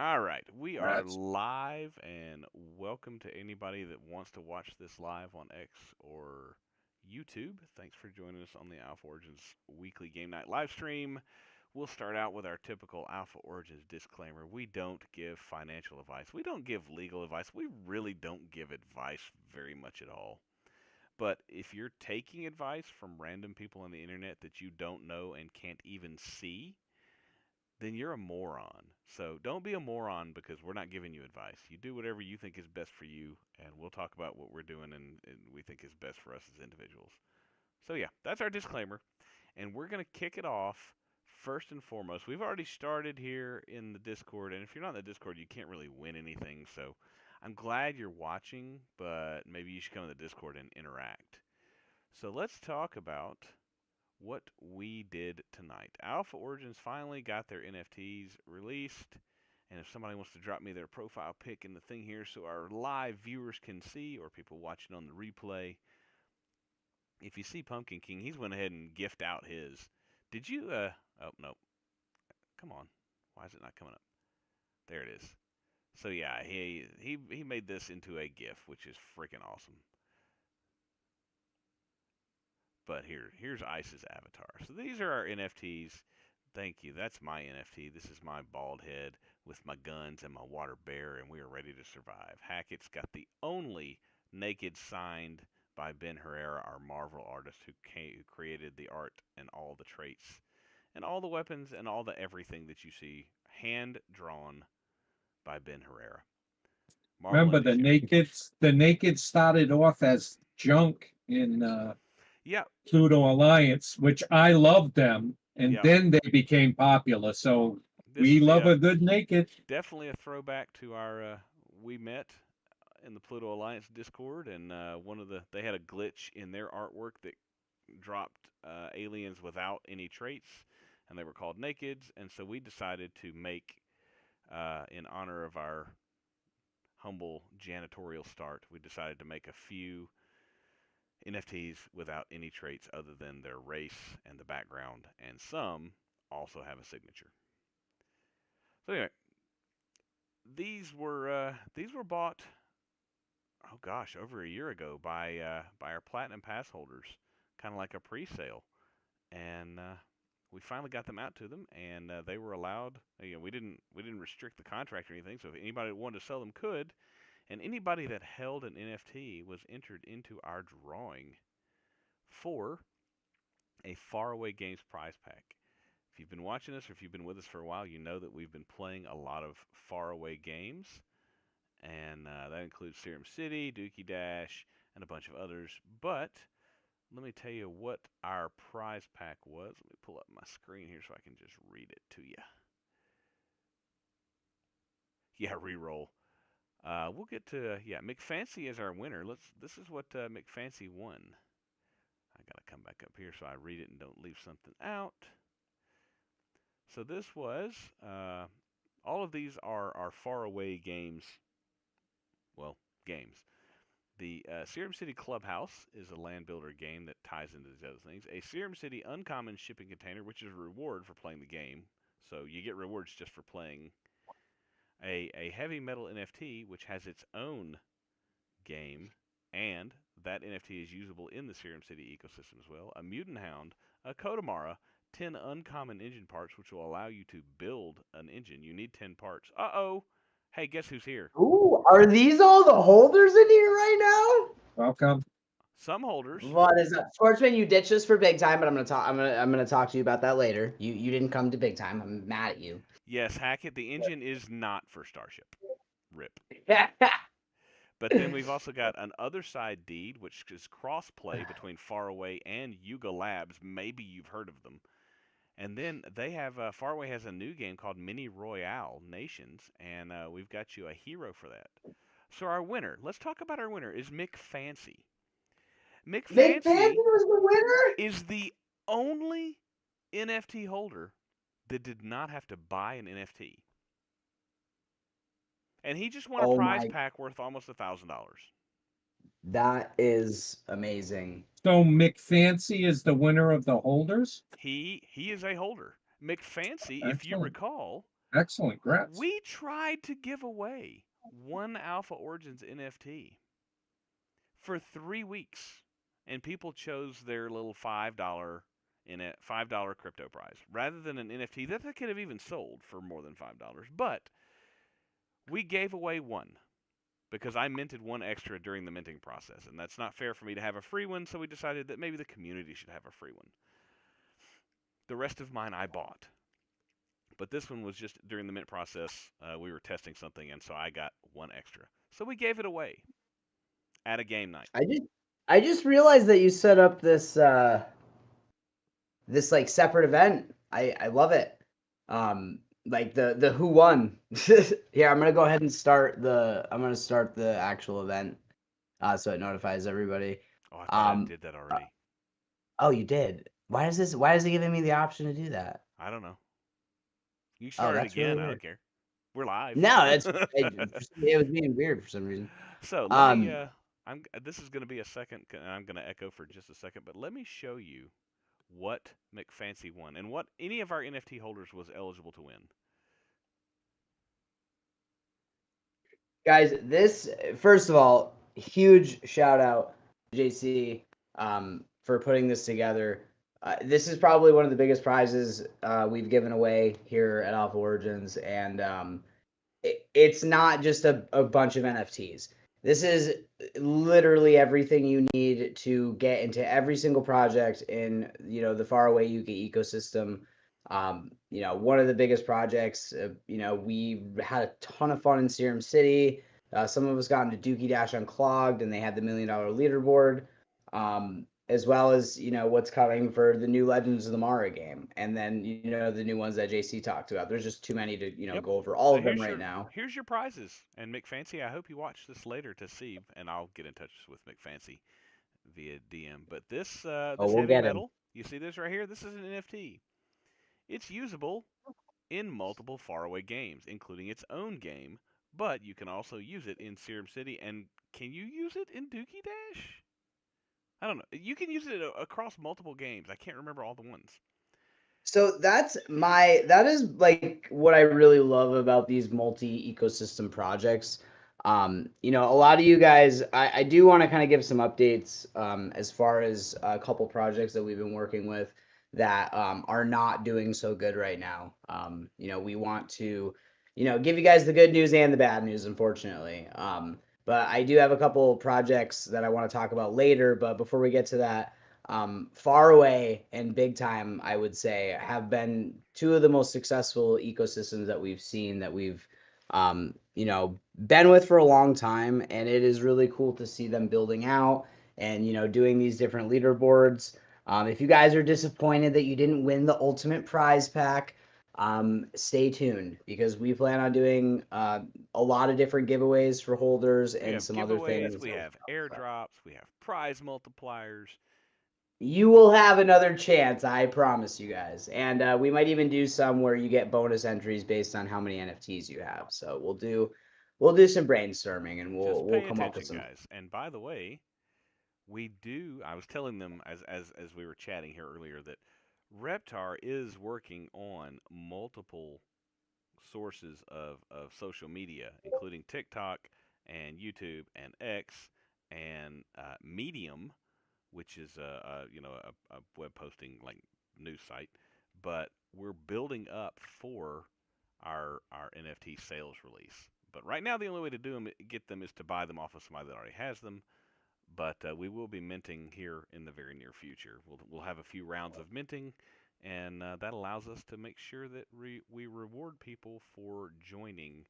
All right, we are That's live, and welcome to anybody that wants to watch this live on X or YouTube. Thanks for joining us on the Alpha Origins weekly game night live stream. We'll start out with our typical Alpha Origins disclaimer. We don't give financial advice. We don't give legal advice. We really don't give advice very much at all. But if you're taking advice from random people on the internet that you don't know and can't even see, then you're a moron. So don't be a moron because we're not giving you advice. You do whatever you think is best for you, and we'll talk about what we're doing and we think is best for us as individuals. So yeah, that's our disclaimer, and we're gonna kick it off first and foremost. We've already started here in the Discord, and if you're not in the Discord, you can't really win anything. So I'm glad you're watching, but maybe you should come to the Discord and interact. So let's talk about what we did tonight. Alpha Origins finally got their NFTs released, and if somebody wants to drop me their profile pic in the thing here so our live viewers can see, or people watching on the replay, if you see Pumpkin King, he's went ahead and gift out his. Did you, oh, no, come on. Why is it not coming up? There it is. So yeah, he made this into a GIF, which is freaking awesome. But here's Ice's avatar. So these are our NFTs. Thank you. That's my NFT. This is my bald head with my guns and my water bear, and we are ready to survive. Hackett's got the only naked signed by Ben Herrera, our Marvel artist who created the art and all the traits and all the weapons and all the everything that you see hand drawn by Ben Herrera. Marvel remember the Initiative. Nakeds. The Nakeds started off as junk in Yeah, Pluto Alliance, which I loved them, and yeah. then they became popular. So This we is love yeah, a good naked. definitely a throwback to our we met in the Pluto Alliance Discord, and one of they had a glitch in their artwork that dropped aliens without any traits, and they were called nakeds. And so we decided to make, in honor of our humble janitorial start, we decided to make a few NFTs without any traits other than their race and the background, and some also have a signature. So anyway, these were bought, oh gosh, over a year ago by our platinum pass holders, kind of like a pre-sale, and we finally got them out to them, and they were allowed. You know, we didn't restrict the contract or anything, so if anybody that wanted to sell them could, and anybody that held an NFT was entered into our drawing for a Faraway Games prize pack. If you've been watching us or if you've been with us for a while, you know that we've been playing a lot of Faraway games, and that includes Serum City, Dookie Dash, and a bunch of others. But let me tell you what our prize pack was. Let me pull up my screen here so I can just read it to you. Yeah, reroll. We'll get to yeah. McFancy is our winner. This is what McFancy won. I gotta come back up here so I read it and don't leave something out. So this was all of these are our faraway games. Well, games. The Serum City Clubhouse is a land builder game that ties into these other things. A Serum City Uncommon Shipping Container, which is a reward for playing the game. So you get rewards just for playing. A Heavy Metal NFT, which has its own game, and that NFT is usable in the Serum City ecosystem as well. A Mutant Hound, a Kodamara, 10 uncommon engine parts, which will allow you to build an engine. You need 10 parts. Uh-oh. Hey, guess who's here? Ooh, are these all the holders in here right Welcome. Some holders. now? What is that? Sportsman, you ditched us for big time, but I'm gonna talk to you about that later. You didn't come to big time. I'm mad at you. Yes, Hackett, the engine is not for Starship. RIP. But then we've also got an Other Side Deed, which is cross-play between Faraway and Yuga Labs. Maybe you've heard of them. And then they have Faraway has a new game called Mini Royale Nations, and we've got you a hero for that. So our winner, let's talk about our winner, is Mick Fancy. Mick Big Fancy Fancy was the winner. is the only NFT holder that did not have to buy an NFT. And he just won a Oh prize my, pack worth almost $1,000. that is amazing. So McFancy is the winner of the holders. He is a holder. McFancy, if you Excellent. recall, Excellent. Congrats. We tried to give away one Alpha Origins NFT for 3 weeks, and people chose their little $5 crypto prize rather than an NFT that they could have even sold for more than $5. But we gave away one because I minted one extra during the minting process, and that's not fair for me to have a free one. So we decided that maybe the community should have a free one. The rest of mine I bought. But this one was just during the mint process. We were testing something, and so I got one extra. So we gave it away at a game night. I just realized that you set up this this like separate event. I love it. Like the who won. Here, I'm gonna go ahead and start the actual event, so it notifies everybody. Oh, I thought I Um, did that uh, already. oh, you did. Why is it giving me the option to do that? I don't know. You Oh, start it that's really again. I weird. don't care. We're live. No, it was being weird for some reason. So let me. Um, This is going to be a second. I'm going to echo for just a second, but let me show you what McFancy won and what any of our NFT holders was eligible to win. guys, this first of all, huge shout out to JC for putting this together. This is probably one of the biggest prizes we've given away here at Alpha Origins, and it's not just a bunch of NFTs. This is literally everything you need to get into every single project in the faraway Yuga ecosystem. One of the biggest projects. We had a ton of fun in Serum City. Some of us got into Dookie Dash Unclogged, and they had the $1 Million leaderboard. As well as what's coming for the new Legends of the Mara game, and then the new ones that JC talked about. There's just too many to Yep. go over all So of them right now. here's your prizes. And McFancy, I hope you watch this later to see, and I'll get in touch with McFancy via DM. But this Oh, this we'll heavy get him. metal, you see this right here? This is an NFT. It's usable in multiple faraway games, including its own game, but you can also use it in Serum City. And can you use it in Dookie Dash? I don't know. You can use it across multiple games. I can't remember all the ones. So that is like what I really love about these multi-ecosystem projects. A lot of you guys, I do want to kind of give some updates as far as a couple projects that we've been working with that are not doing so good right now. We want to, give you guys the good news and the bad news, unfortunately. But I do have a couple projects that I want to talk about later. But before we get to that, Far Away and Big Time, I would say, have been two of the most successful ecosystems that we've seen, that we've been with for a long time, and it is really cool to see them building out and doing these different leaderboards. If you guys are disappointed that you didn't win the ultimate prize pack, stay tuned, because we plan on doing a lot of different giveaways for holders We and have some other giveaways, things. we have airdrops, we have prize multipliers. You will have another chance, I promise you guys. And we might even do some where you get bonus entries based on how many NFTs you have. So we'll do some brainstorming, and Just we'll pay come up with attention, some. guys. And by the way, we do. I was telling them as we were chatting here earlier that Reptar is working on multiple sources of social media, including TikTok and YouTube and X and Medium, which is a web posting like news site. But we're building up for our NFT sales release. But right now, the only way to get them, is to buy them off of somebody that already has them. But we will be minting here in the very near future. We'll have a few rounds of minting, and that allows us to make sure that we reward people for joining.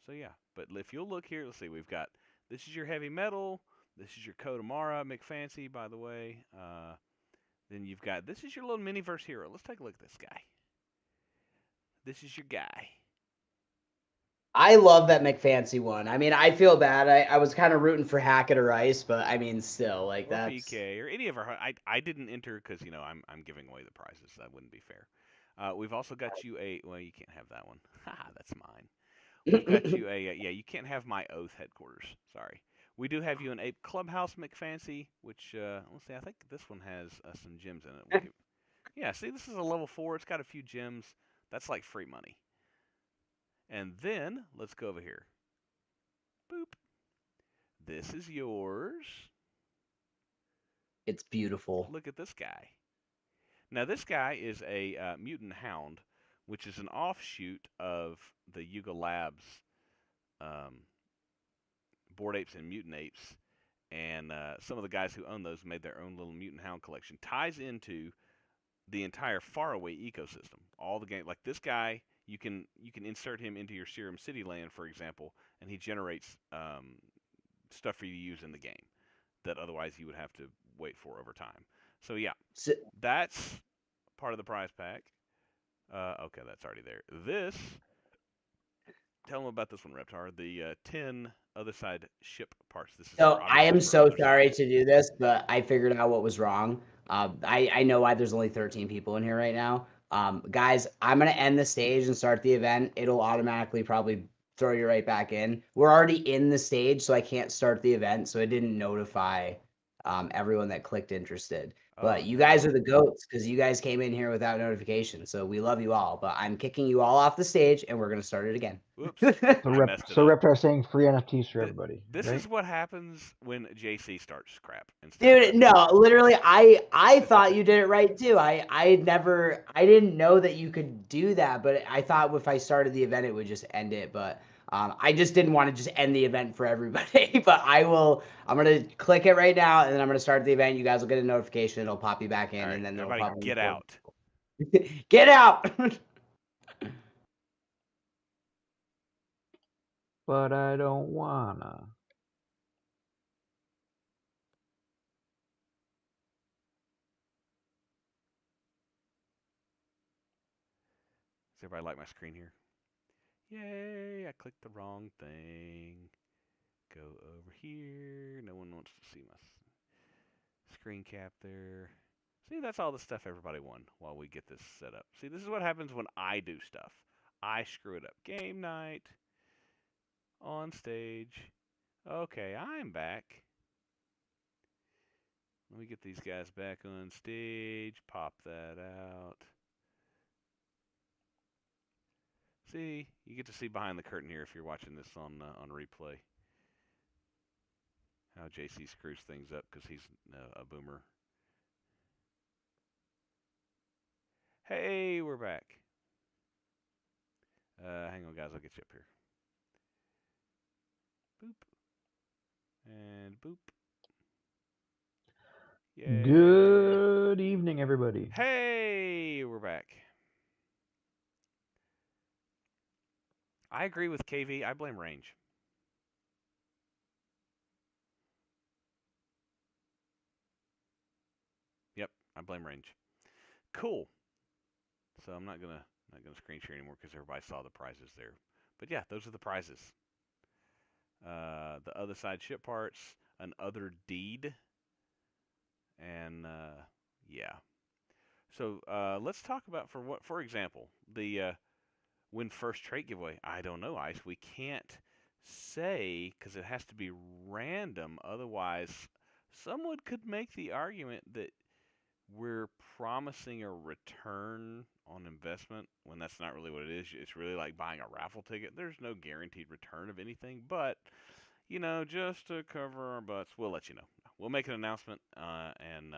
So yeah, but if you'll look here, let's see, we've got, this is your heavy metal, this is your Kodamara McFancy, by the way. Then you've got, this is your little miniverse hero. Let's take a look at this guy. This is your guy. I love that McFancy one. I mean, I feel bad. I was kind of rooting for Hackett or Ice, but I mean, still, like, Or that's PK or any of our. I didn't enter because I'm giving away the prizes. That wouldn't be fair. We've also got you a, well, you can't have that one. Haha, that's mine. We've got you a, yeah, you can't have my Oath headquarters. Sorry. We do have you an Ape Clubhouse McFancy, which let's see, I think this one has some gems in it. Yeah, see, this is a level 4. It's got a few gems. That's like free money. And then let's go over here. Boop. This is yours. It's beautiful. Look at this guy. Now, this guy is a mutant hound, which is an offshoot of the Yuga Labs um, Bored Apes and Mutant Apes. And some of the guys who own those made their own little mutant hound collection. Ties into the entire Faraway ecosystem. All the game, like this guy, you can insert him into your Serum City land, for example, and he generates stuff for you to use in the game that otherwise you would have to wait for over time. So yeah, So, that's part of the prize pack. Okay, that's already there. This, tell them about this one, Reptar. The 10 other side ship parts. This is so I obviously am for so other sorry side. to do this, but I figured out what was wrong. I know why there's only 13 people in here right now. Guys, I'm gonna end the stage and start the event. It'll automatically probably throw you right back in. We're already in the stage, so I can't start the event, so it didn't notify everyone that clicked interested. Oh But you guys are no. the goats because you guys came in here without notification. So we love you all. But I'm kicking you all off the stage, and we're gonna start it again. Whoops. I messed it So up. Reptar saying free NFTs for everybody, This right? is what happens when JC starts crap instead Dude, of no, literally, I thought you did it right too. I didn't know that you could do that, but I thought if I started the event, it would just end it. But I just didn't want to just end the event for everybody. But I'm gonna click it right now, and then I'm gonna start the event. You guys will get a notification. It'll pop you back in, All right, and then it'll everybody probably get out. get out. But I don't wanna. Does everybody like my screen here? Yay, I clicked the wrong thing. Go over here. No one wants to see my screen cap there. See, that's all the stuff everybody won while we get this set up. See, this is what happens when I do stuff. I screw it up. Game night. On stage. Okay, I'm back. Let me get these guys back on stage. Pop that out. See, you get to see behind the curtain here if you're watching this on replay. How JC screws things up because he's a boomer. Hey, we're back. Hang on, guys. I'll get you up here. Boop. And boop. Yay. Good evening, everybody. Hey, we're back. I agree with KV. I blame range. Yep, I blame range. Cool. So I'm not gonna screen share anymore because everybody saw the prizes there. But yeah, those are the prizes. The other side ship parts, an other deed, and yeah. So let's talk about for example, the win first trait giveaway. I don't know, Ice. We can't say because it has to be random. Otherwise, someone could make the argument that we're promising a return on investment when that's not really what it is. It's really like buying a raffle ticket. There's no guaranteed return of anything, but just to cover our butts, we'll let you know. We'll make an announcement, and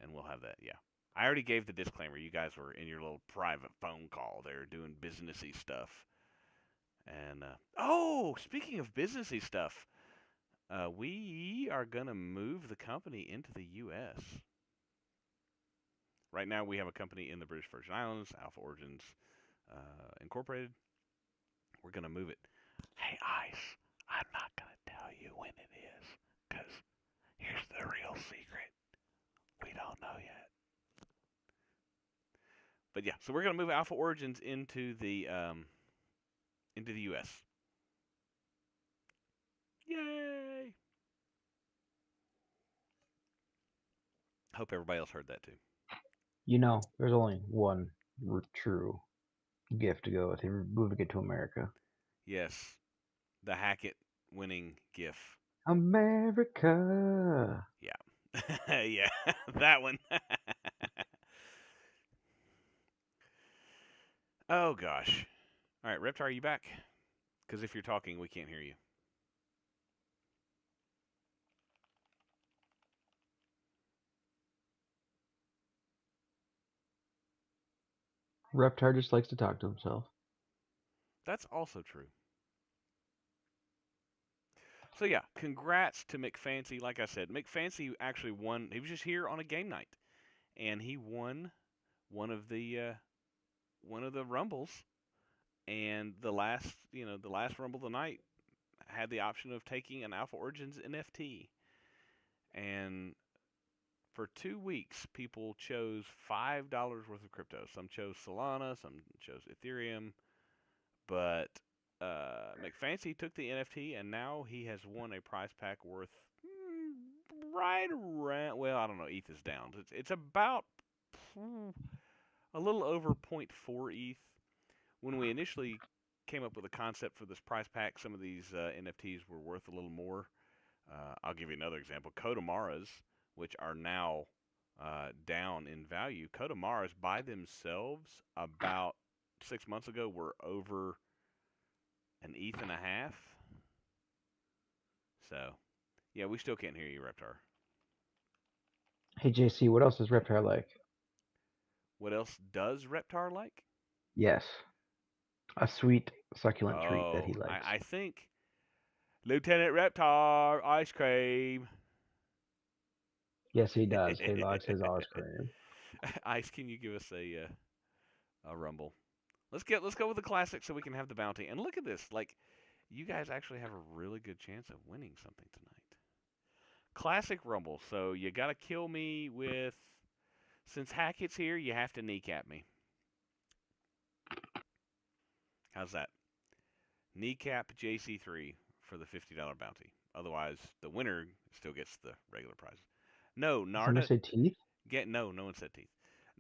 we'll have that. Yeah, I already gave the disclaimer. You guys were in your little private phone call there doing businessy stuff. And oh, speaking of businessy stuff, we are gonna move the company into the U.S. Right now, we have a company in the British Virgin Islands, Alpha Origins Incorporated. We're going to move it. Hey, Ice, I'm not going to tell you when it is, because here's the real secret. We don't know yet. But yeah, so we're going to move Alpha Origins into the U.S. Yay! Hope everybody else heard that too. You know, there's only one true gift to go with him moving it to America. Yes, the Hackett winning GIF. America. Yeah. Yeah, that one. Oh gosh. All right, Reptar, are you back? Because if you're talking, we can't hear you. Reptar just likes to talk to himself. That's also true. So yeah, congrats to McFancy. Like I said, McFancy actually won. He was just here on a game night, and he won one of the rumbles. And the last rumble of the night had the option of taking an Alpha Origins NFT. And for 2 weeks, people chose $5 worth of crypto. Some chose Solana, some chose Ethereum, but McFancy took the NFT, and now he has won a prize pack worth right around. Well, I don't know. ETH is down. It's about a little over 0.4 ETH. When we initially came up with a concept for this prize pack, some of these NFTs were worth a little more. I'll give you another example. Kodamaras, which are now down in value. Kodamaras by themselves about 6 months ago were over an ETH and a half. So, yeah, we still can't hear you, Reptar. Hey JC, what else does Reptar like? What else does Reptar like? Yes. A sweet, succulent treat that he Oh, likes. I think Lieutenant Reptar ice cream. Yes, he does. He likes his ice cream. Ice, can you give us a rumble? Let's go with the classic so we can have the bounty. And look at this, like you guys actually have a really good chance of winning something tonight. Classic rumble. So you got to kill me with. Since Hackett's here, you have to kneecap me. How's that? Kneecap JC3 for the $50 bounty. Otherwise, the winner still gets the regular prizes. No, Someone Narda. say teeth? No one said teeth.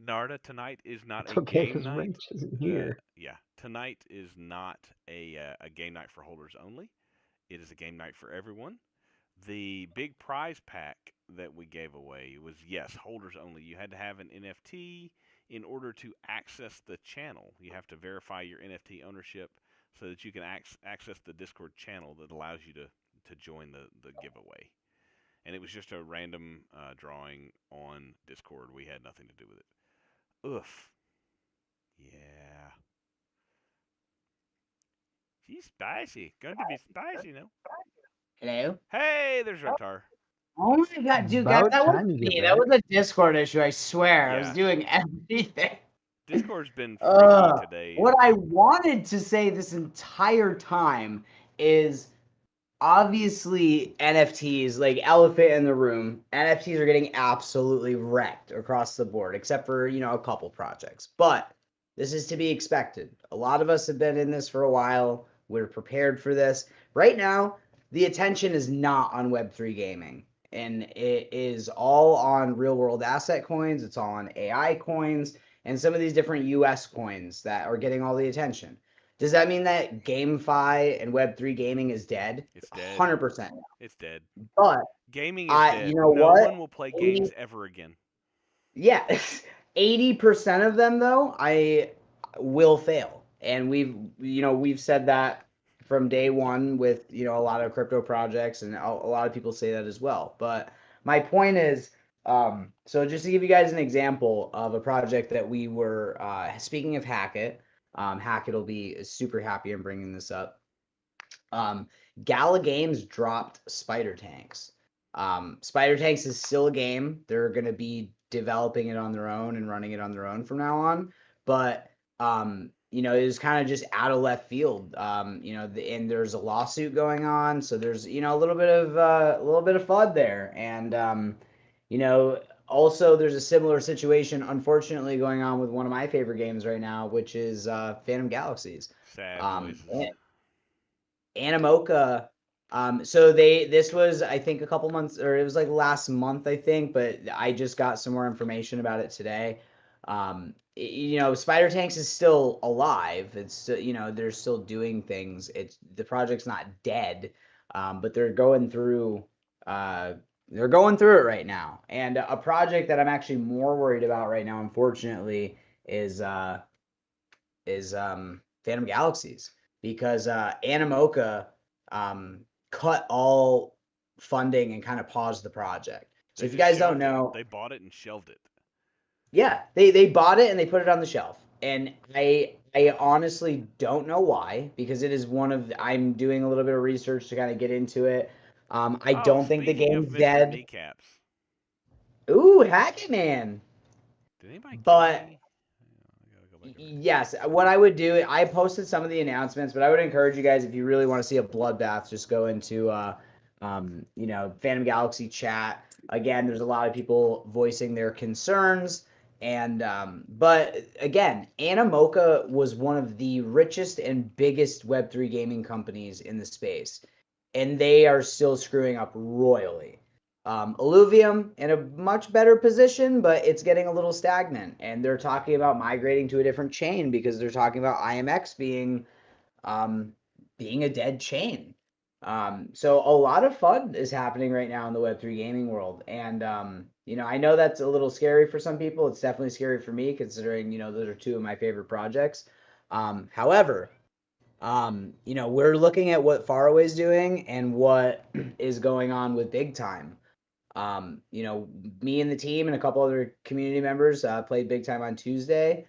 Narda, tonight is not It's a okay game because night. Wrench isn't here. Yeah, tonight is not a game night for holders only. It is a game night for everyone. The big prize pack that we gave away was, yes, holders only. You had to have an NFT in order to access the channel. You have to verify your NFT ownership so that you can access the Discord channel that allows you to join the giveaway. And it was just a random drawing on Discord. We had nothing to do with it. Oof. Yeah. She's spicy. Going to be spicy, no? Hello. Hey, there's Reptar. Oh my god, dude, guys, About that was time you get me. That back. was a Discord issue. I swear, I was Yeah. doing everything. Discord's been freaky today. What I wanted to say this entire time is obviously NFTs, like elephant in the room, NFTs are getting absolutely wrecked across the board, except for, a couple projects. But this is to be expected. A lot of us have been in this for a while. We're prepared for this. Right now, the attention is not on Web3 gaming. And it is all on real world asset coins. It's all on AI coins and some of these different US coins that are getting all the attention. Does that mean that GameFi and Web3 gaming is dead? It's dead. 100%. It's dead. But Gaming is dead. you know No what? one will play games ever again. Yeah, 80% of them though, I will fail. And we've said that from day one with, a lot of crypto projects, and a lot of people say that as well. But my point is, so just to give you guys an example of a project that we were, speaking of Hackett, Hackett will be super happy I'm bringing this up. Gala Games dropped Spider Tanks. Spider Tanks is still a game. They're going to be developing it on their own and running it on their own from now on. But it was kind of just out of left field. And there's a lawsuit going on, so there's a little bit of FUD there, and also there's a similar situation, unfortunately, going on with one of my favorite games right now, which is Phantom Galaxies. Sad noises. Animoca. So this was, I think, a couple months, or it was like last month, I think, but I just got some more information about it today. Spider Tanks is still alive. It's still, they're still doing things. The project's not dead, but they're going through it right now. And a project that I'm actually more worried about right now, unfortunately, is Phantom Galaxies, because Animoca cut all funding and kind of paused the project. So They if you just guys don't shelved it. know, They bought it and shelved it. yeah, they bought it and they put it on the shelf. And I honestly don't know why, because it is I'm doing a little bit of research to kind of get into it. I Oh, don't think the speaking of game's Mr. dead. Kneecaps, Ooh, Hack It Man. did anybody kill But me? I gotta go back over here. yes, what I would do, I posted some of the announcements, but I would encourage you guys, if you really want to see a bloodbath, just go into Phantom Galaxy chat. Again, there's a lot of people voicing their concerns. And but again, Animoca was one of the richest and biggest Web3 gaming companies in the space, and they are still screwing up royally. Illuvium in a much better position, but it's getting a little stagnant, and they're talking about migrating to a different chain because they're talking about IMX being a dead chain. So a lot of fun is happening right now in the Web3 gaming world. And, I know that's a little scary for some people. It's definitely scary for me, considering, those are two of my favorite projects. However, we're looking at what Faraway's doing and what is going on with Big Time. Me and the team and a couple other community members played Big Time on Tuesday.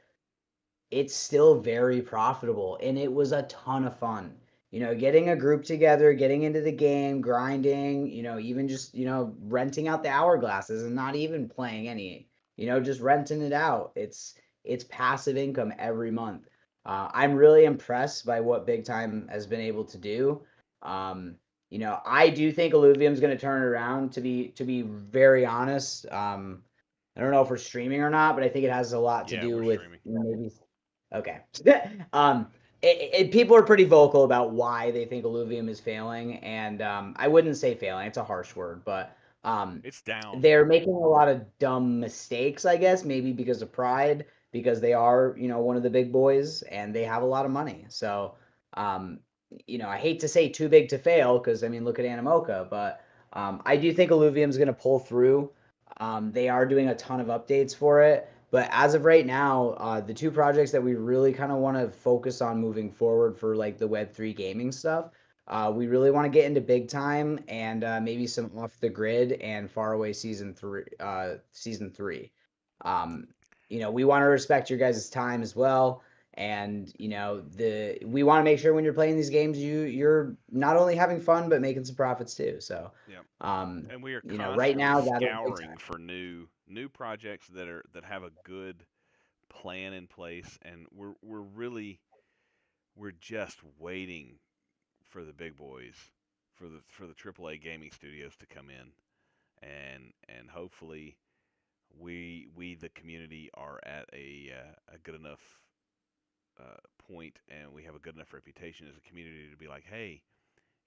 It's still very profitable, and it was a ton of fun. Getting a group together, getting into the game, grinding, even just, renting out the hourglasses and not even playing any, just renting it out. It's passive income every month. I'm really impressed by what Big Time has been able to do. I do think Illuvium's going to turn it around. To be very honest, I don't know if we're streaming or not, but I think it has a lot to Yeah, do we're with streaming. maybe. Okay. People are pretty vocal about why they think Illuvium is failing, and I wouldn't say failing; it's a harsh word, but It's down. they're making a lot of dumb mistakes, I guess, maybe because of pride, because they are, one of the big boys and they have a lot of money. So, I hate to say too big to fail, because I mean, look at Animoca, but I do think Illuvium's going to pull through. They are doing a ton of updates for it. But as of right now, the two projects that we really kind of want to focus on moving forward for like the Web3 gaming stuff, we really want to get into Big Time and maybe some Off the Grid and Faraway season 3. We want to respect your guys' time as well, and we want to make sure when you're playing these games, you're not only having fun but making some profits too. So, Yeah. um, And we are right constantly now that is Big scouring Time. for new projects that have a good plan in place, and we're just waiting for the big boys, for the AAA gaming studios to come in, and hopefully we the community are at a good enough point, and we have a good enough reputation as a community to be like, hey,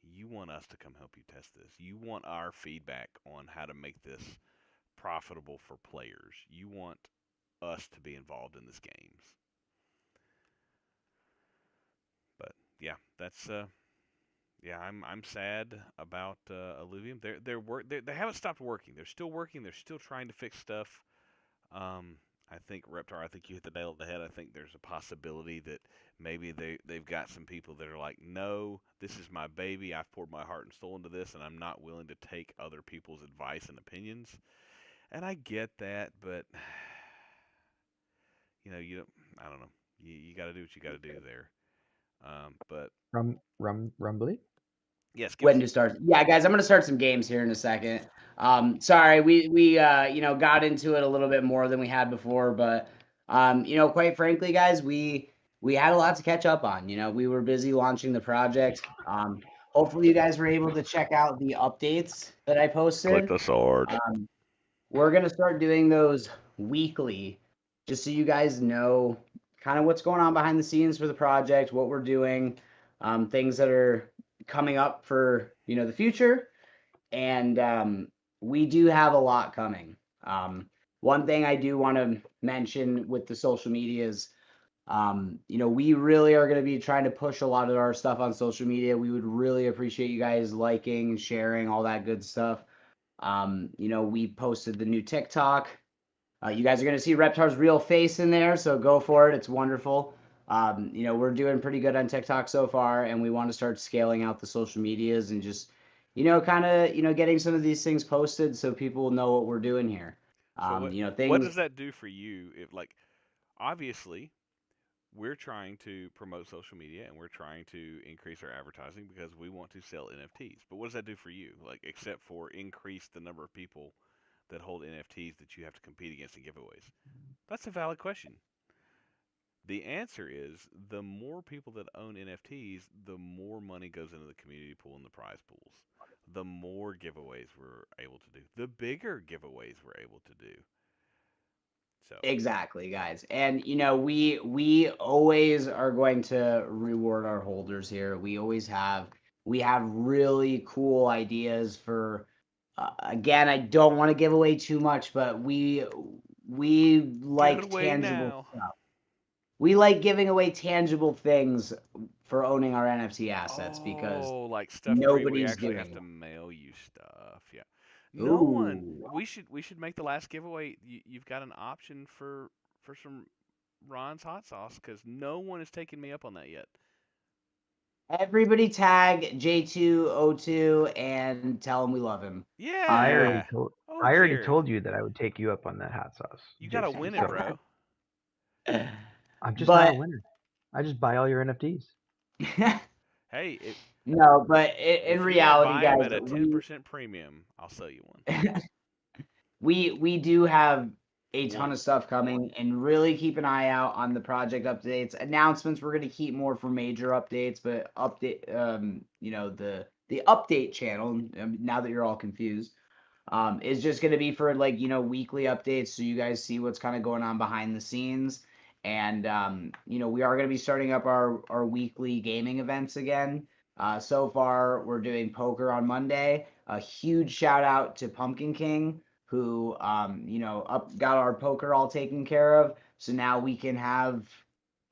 you want us to come help you test this. You want our feedback on how to make this profitable for players. You want us to be involved in this games. But yeah, that's yeah, I'm sad about Illuvium. They haven't stopped working. They're still working. They're still trying to fix stuff. I think Reptar, I think you hit the nail on the head. I think there's a possibility that maybe they've got some people that are like, no, this is my baby. I've poured my heart and soul into this, and I'm not willing to take other people's advice and opinions. And I get that, but I don't know. You got to do what you got to do there. But Rumbly? yes, give When us. to start? Yeah, guys, I'm gonna start some games here in a second. Sorry, we got into it a little bit more than we had before, but quite frankly, guys, we had a lot to catch up on. We were busy launching the project. Hopefully, you guys were able to check out the updates that I posted. Click the sword. We're gonna start doing those weekly, just so you guys know kind of what's going on behind the scenes for the project, what we're doing, things that are coming up for the future, and we do have a lot coming. One thing I do want to mention with the social medias, we really are going to be trying to push a lot of our stuff on social media. We would really appreciate you guys liking, sharing, all that good stuff. We posted the new TikTok. You guys are going to see Reptar's real face in there, so go for it. It's wonderful. We're doing pretty good on TikTok so far, and we want to start scaling out the social medias and just, kind of, getting some of these things posted so people will know what we're doing here. So what Things. does that do for you? If like obviously we're trying to promote social media and we're trying to increase our advertising because we want to sell NFTs. But what does that do for you? Like except for increase the number of people that hold NFTs that you have to compete against in giveaways. That's a valid question. The answer is the more people that own NFTs, the more money goes into the community pool and the prize pools. The more giveaways we're able to do, the bigger giveaways we're able to do. So Exactly, guys. And we always are going to reward our holders here. We have really cool ideas for again, I don't want to give away too much, but we give it like away tangible now. stuff. We like giving away tangible things for owning our NFT assets because Oh, like stuff where we nobody's actually have doing to mail you stuff. Yeah. it. No one. Ooh. We should make the last giveaway. You've got an option for some Ron's hot sauce because no one has taken me up on that yet. Everybody tag J2O2 and tell him we love him. I already Yeah. told Oh, I already Jared, told you that I would take you up on that hot sauce, you gotta Jason. win it, So bro. I'm just not a But winner. I just buy all your NFTs. Hey, no, but in if you're gonna reality, buy them guys, at a 10% premium, I'll sell you one. we do have a ton One. of stuff coming, and really keep an eye out on the project updates, announcements. We're gonna keep more for major updates, but the update channel. Now that you're all confused, is just going to be for like weekly updates, so you guys see what's kind of going on behind the scenes. And we are going to be starting up our weekly gaming events again. So far we're doing poker on Monday. A huge shout out to Pumpkin King, who got our poker all taken care of, so now we can have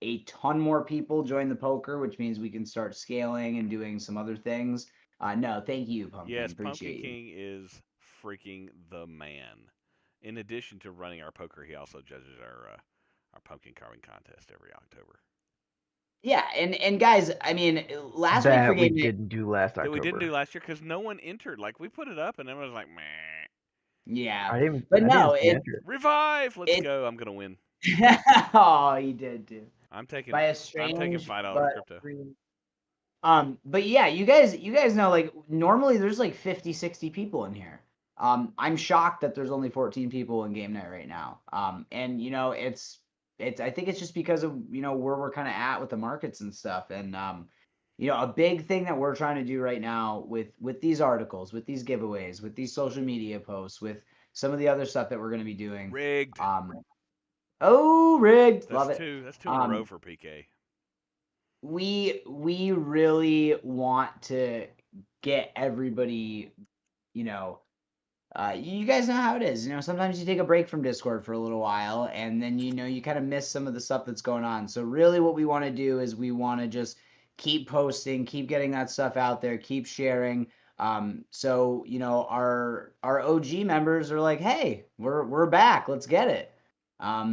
a ton more people join the poker, which means we can start scaling and doing some other things. No, thank you, Pumpkin. Yes, Pumpkin Appreciate you. King is freaking the man. In addition to running our poker, he also judges our pumpkin carving contest every October. Yeah, and guys, I mean, last week for That we game night, didn't do last That we didn't do October. last year because no one entered. Like we put it up and everyone was like, "Meh, yeah, I didn't. but I didn't no, see enter. revive, let's it. go. I'm gonna win. Oh, he did too. I'm taking By a I'm taking strange $5 but crypto. free. But yeah, you guys know, like, normally there's like 50, 60 people in here. I'm shocked that there's only 14 people in game night right now. And it's I think it's just because of where we're kind of at with the markets and stuff. And a big thing that we're trying to do right now with these articles, with these giveaways, with these social media posts, with some of the other stuff that we're going to be doing. Rigged. Oh, rigged, love it. That's two in a row for PK. We really want to get everybody, you know, you guys know how it is. Sometimes you take a break from Discord for a little while, and then you kind of miss some of the stuff that's going on. So really, what we want to do is we want to just keep posting, keep getting that stuff out there, keep sharing. So our OG members are like, hey, we're back, let's get it.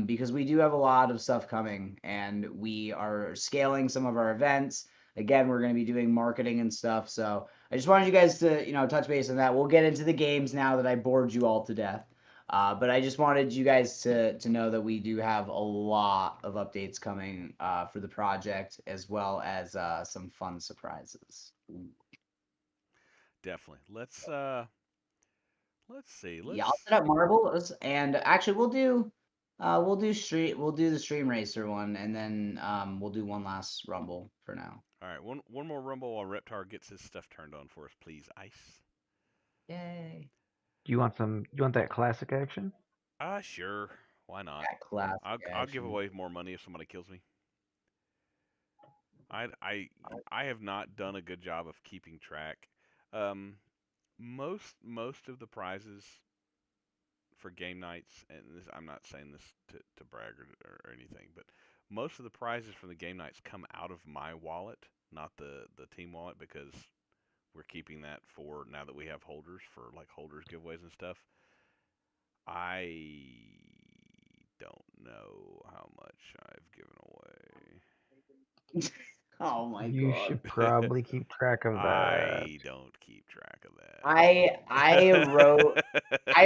Because we do have a lot of stuff coming, and we are scaling some of our events. Again, we're going to be doing marketing and stuff. So I just wanted you guys to, touch base on that. We'll get into the games now that I bored you all to death. But I just wanted you guys to know that we do have a lot of updates coming for the project, as well as some fun surprises. Definitely. Let's see. Yeah, Let's I'll set up marbles, and actually we'll do the stream racer one, and then we'll do one last rumble for now. all right. One more rumble while Reptar gets his stuff turned on for us, please. Ice. Yay! Do you want some? You want that classic action? Sure. Why not? That classic I'll give action. away more money if somebody kills me. I have not done a good job of keeping track. Um, most of the prizes for game nights, and I'm not saying this to brag or anything, but most of the prizes from the game nights come out of my wallet, not the team wallet, because we're keeping that for now that we have holders for like holders giveaways and stuff. I don't know how much I've given away. Oh my You god. should probably keep track of that. I don't keep track of that. I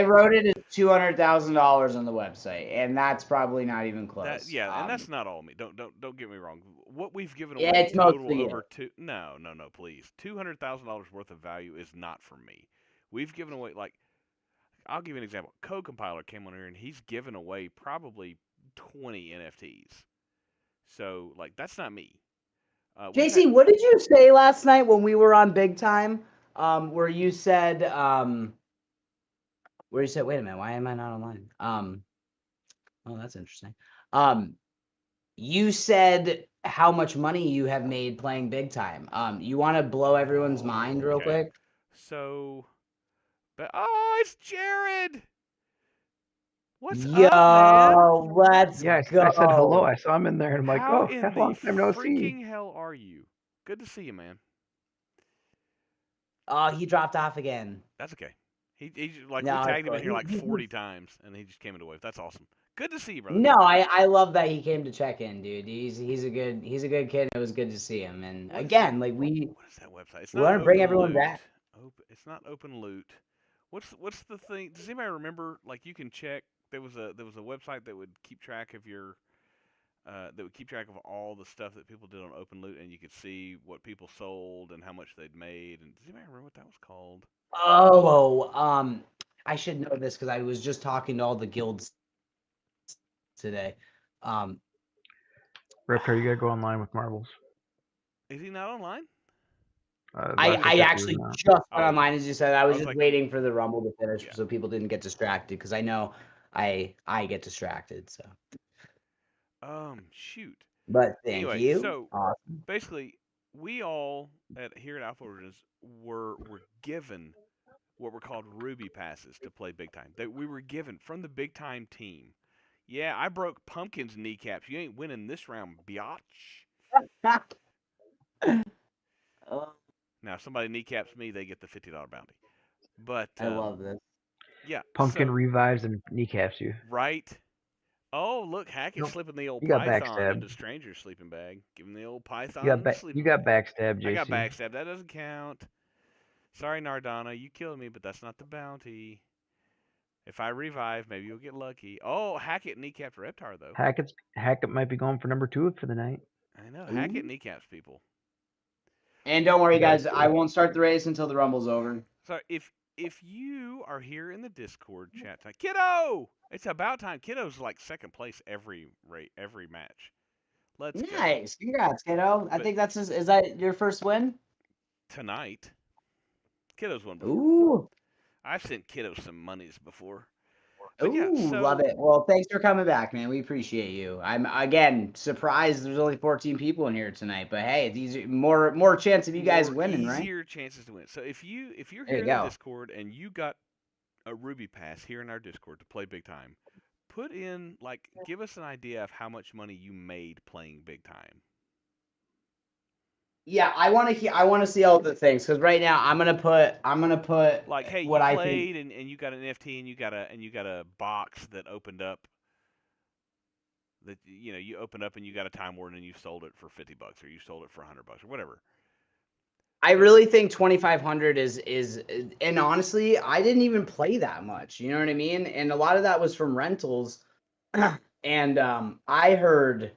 wrote it as $200,000 on the website, and that's probably not even close. And that's not all me. Don't get me wrong. What we've given Yeah, away it's total mostly you. over two. No, please. $200,000 worth of value is not for me. We've given away I'll give you an example. Code Compiler came on here and he's given away probably 20 NFTs. So that's not me. JC, what did you say last night when we were on Big Time? Where you said, wait a minute, why am I not online? Oh, that's interesting. You said how much money you have made playing Big Time. You want to blow everyone's mind real quick? So, it's Jared. What's Yo, up, man? let's Yeah, go. I said hello. I saw him in there, and I'm like, How oh, in that's a the long time no see. freaking hell are you? Good to see you, man. Oh, he dropped off again. That's okay. He No, we tagged him in it's here fine. like 40 times, and he just came into wave. That's awesome. Good to see you, brother. No, I love that he came to check in, dude. He's a good kid. It was good to see him. And What is again, that? like we What is that website? It's not want to bring Open everyone Loot. back. It's not Open Loot. What's the thing? Does anybody remember? You can check. There was a website that would keep track of your of all the stuff that people did on Open Loot, and you could see what people sold and how much they'd made. And does anybody remember what that was called? Oh, I should know this because I was just talking to all the guilds today. Reptar, you gotta go online with marbles. Is he not online? I actually just went online, as you said. I was just like, waiting for the Rumble to finish Yeah. so people didn't get distracted because I know I get distracted. So, Shoot. but thank Anyway, you. so Awesome. basically, we all here at Alpha Origins were given what were called Ruby passes to play Big Time. That we were given from the Big Time team. Yeah, I broke Pumpkin's kneecaps. You ain't winning this round, biatch. Now, if somebody kneecaps me, they get the $50 bounty. But I love this. Yeah, Pumpkin revives and kneecaps you. Right. Oh, look, Hackett's slipping the old You got python backstabbed. into Stranger's sleeping bag. Give him the old python. You got backstabbed, JC. I got backstabbed. That doesn't count. Sorry, Nardana, you killed me, but that's not the bounty. If I revive, maybe you'll get lucky. Oh, Hackett kneecapped Reptar, though. Hackett might be going for number 2 for the night. I know. Hackett kneecaps people. And don't worry, guys. I won't start the race until the Rumble's over. So if you are here in the Discord chat tonight, Kiddo, it's about time. Kiddo's like second place every match. Let's go. Nice. Congrats, kiddo. I think that's is that your first win? Tonight. Kiddo's won before. Ooh. I've sent Kiddo some monies before. Ooh, yeah, love it. Well, thanks for coming back, man. We appreciate you. I'm again surprised there's only 14 people in here tonight, but hey, these are more chance of you guys winning, right? Easier chances to win. So if you're here in the Discord and you got a Ruby pass here in our Discord to play Big Time, put in give us an idea of how much money you made playing Big Time. Yeah, I want to see all the things because right now I'm gonna put hey, what you I played think. and you got an NFT and you got a box that opened up that you opened up and you got a Time Warden and you sold it for $50 or you sold it for $100 or whatever. I really think 2,500 is and honestly, I didn't even play that much. You know what I mean? And a lot of that was from rentals, and I heard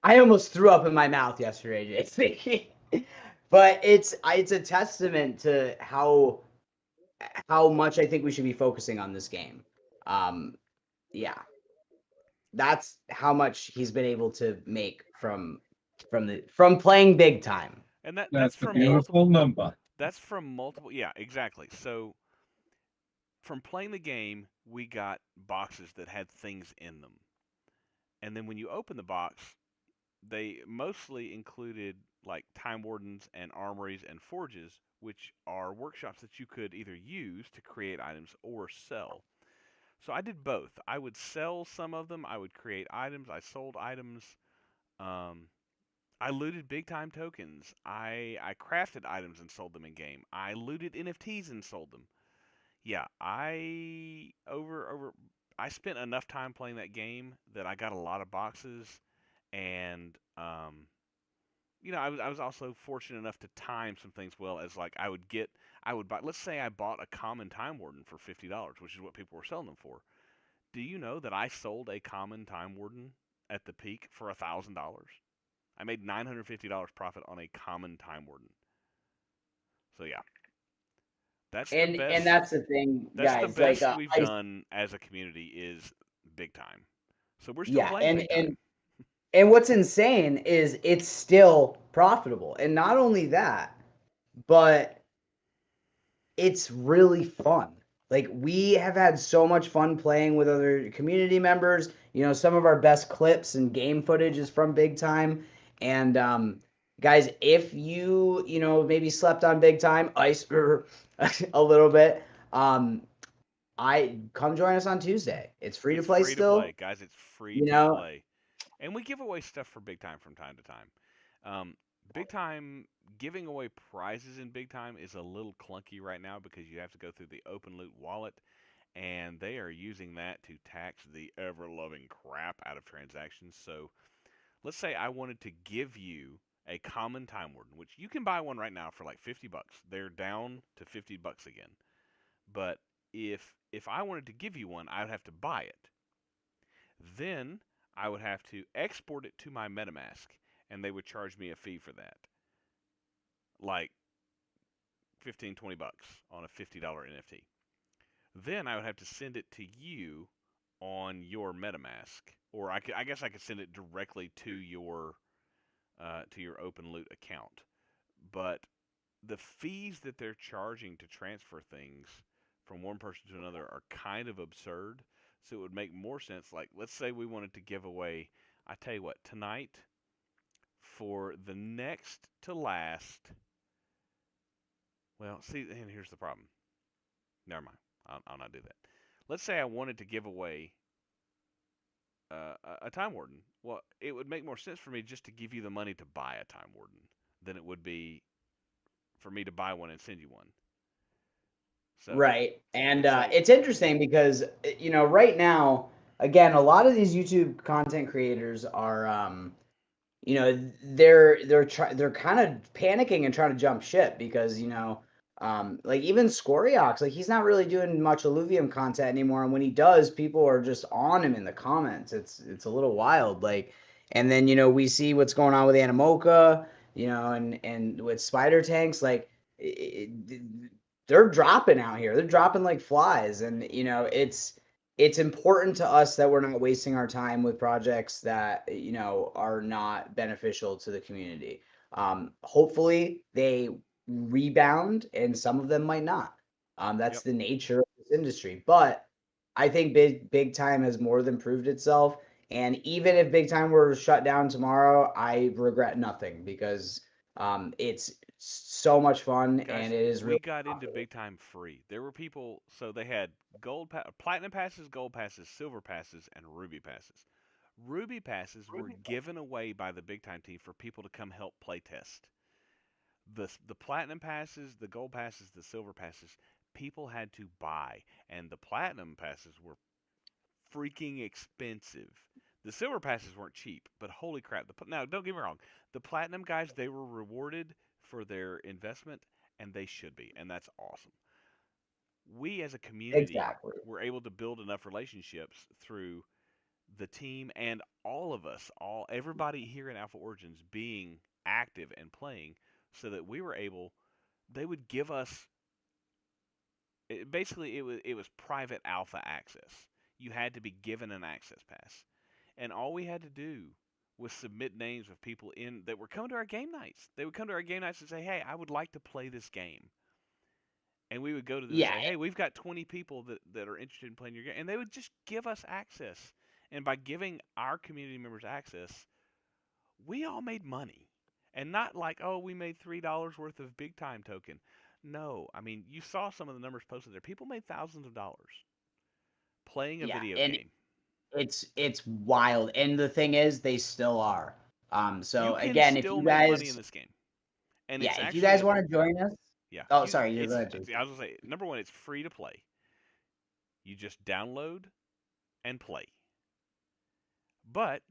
I almost threw up in my mouth yesterday, JC. But it's a testament to how much I think we should be focusing on this game. Yeah. That's how much he's been able to make from playing Big Time. And that's a beautiful number. That's from multiple. Yeah, exactly. So from playing the game, we got boxes that had things in them. And then when you open the box, they mostly included Time Wardens and Armories and Forges, which are workshops that you could either use to create items or sell. So I did both. I would sell some of them. I would create items. I sold items. I looted Big Time tokens. I crafted items and sold them in game. I looted NFTs and sold them. Yeah, I spent enough time playing that game that I got a lot of boxes, and I was also fortunate enough to time some things well, as like I would buy. Let's say I bought a common Time Warden for $50, which is what people were selling them for. Do you know that I sold a common Time Warden at the peak for $1,000? I made $950 profit on a common Time Warden. So yeah, that's the And best. that's the thing, That's the guys. Like, best we've done as a community is Big Time. So we're still yeah, playing Big Time. and what's insane is it's still profitable, and not only that, but it's really fun. Like, we have had so much fun playing with other community members. Some of our best clips and game footage is from Big Time. And guys, if maybe slept on Big Time, ice a little bit, I come join us on Tuesday. It's free to It's play free to play, still. guys. It's free You to know, play. And we give away stuff for Big Time from time to time. Big Time giving away prizes in Big Time is a little clunky right now because you have to go through the Open Loot wallet, and they are using that to tax the ever loving crap out of transactions. So let's say I wanted to give you a common Time Warden, which you can buy one right now for like $50. They're down to $50 again. But if I wanted to give you one, I would have to buy it. Then I would have to export it to my MetaMask, and they would charge me a fee for that, like 15, $20 on a $50 NFT. Then I would have to send it to you on your MetaMask, or I guess I could send it directly to your Open Loot account. But the fees that they're charging to transfer things from one person to another are kind of absurd. So it would make more sense. Like, let's say we wanted to give away, I tell you what, tonight for the next to last. Well, see, and here's the problem. Never mind. I'll not do that. Let's say I wanted to give away a Time Warden. Well, it would make more sense for me just to give you the money to buy a Time Warden than it would be for me to buy one and send you one. So right. And it's like, it's interesting because, right now, again, a lot of these YouTube content creators are, they're kind of panicking and trying to jump ship because, like even Scoriox, like he's not really doing much Illuvium content anymore. And when he does, people are just on him in the comments. It's a little wild. Like, and then, we see what's going on with Animoca, and with Spider Tanks, like they're dropping out here. They're dropping like flies. And, it's important to us that we're not wasting our time with projects that are not beneficial to the community. Hopefully they rebound, and some of them might not. That's yep, the nature of this industry. But I think Big Time has more than proved itself. And even if Big Time were shut down tomorrow, I regret nothing because it's so much fun guys, and it is we really got into profitable. Big Time free. There were people, so they had platinum passes, gold passes, silver passes, and ruby passes. Ruby passes were given away by the Big Time team for people to come help play test. The platinum passes, the gold passes, the silver passes, people had to buy, and the platinum passes were freaking expensive. The silver passes weren't cheap, but holy crap! Now, don't get me wrong, the platinum guys, they were rewarded for their investment, and they should be, and that's awesome. We as a community Exactly. were able to build enough relationships through the team and all of us, all everybody here in Alpha Origins being active and playing, so that we were able. They would give us basically it was private alpha access. You had to be given an access pass, and all we had to do was submit names of people in that were coming to our game nights. They would come to our game nights and say, "Hey, I would like to play this game." And we would go to them and Yeah. say, "Hey, we've got 20 people that are interested in playing your game," and they would just give us access. And by giving our community members access, we all made money. And not like, oh, we made $3 worth of big time token. No, I mean, you saw some of the numbers posted there. People made thousands of dollars playing a Yeah. video And game. it's wild. And the thing is, they still are. You So can again, if still you make money in guys, this game. And yeah, it's if you actually guys a, want to join us, yeah, oh, you sorry, you go it's ahead, Jason. I was gonna say, number one, it's free to play. You just download and play. But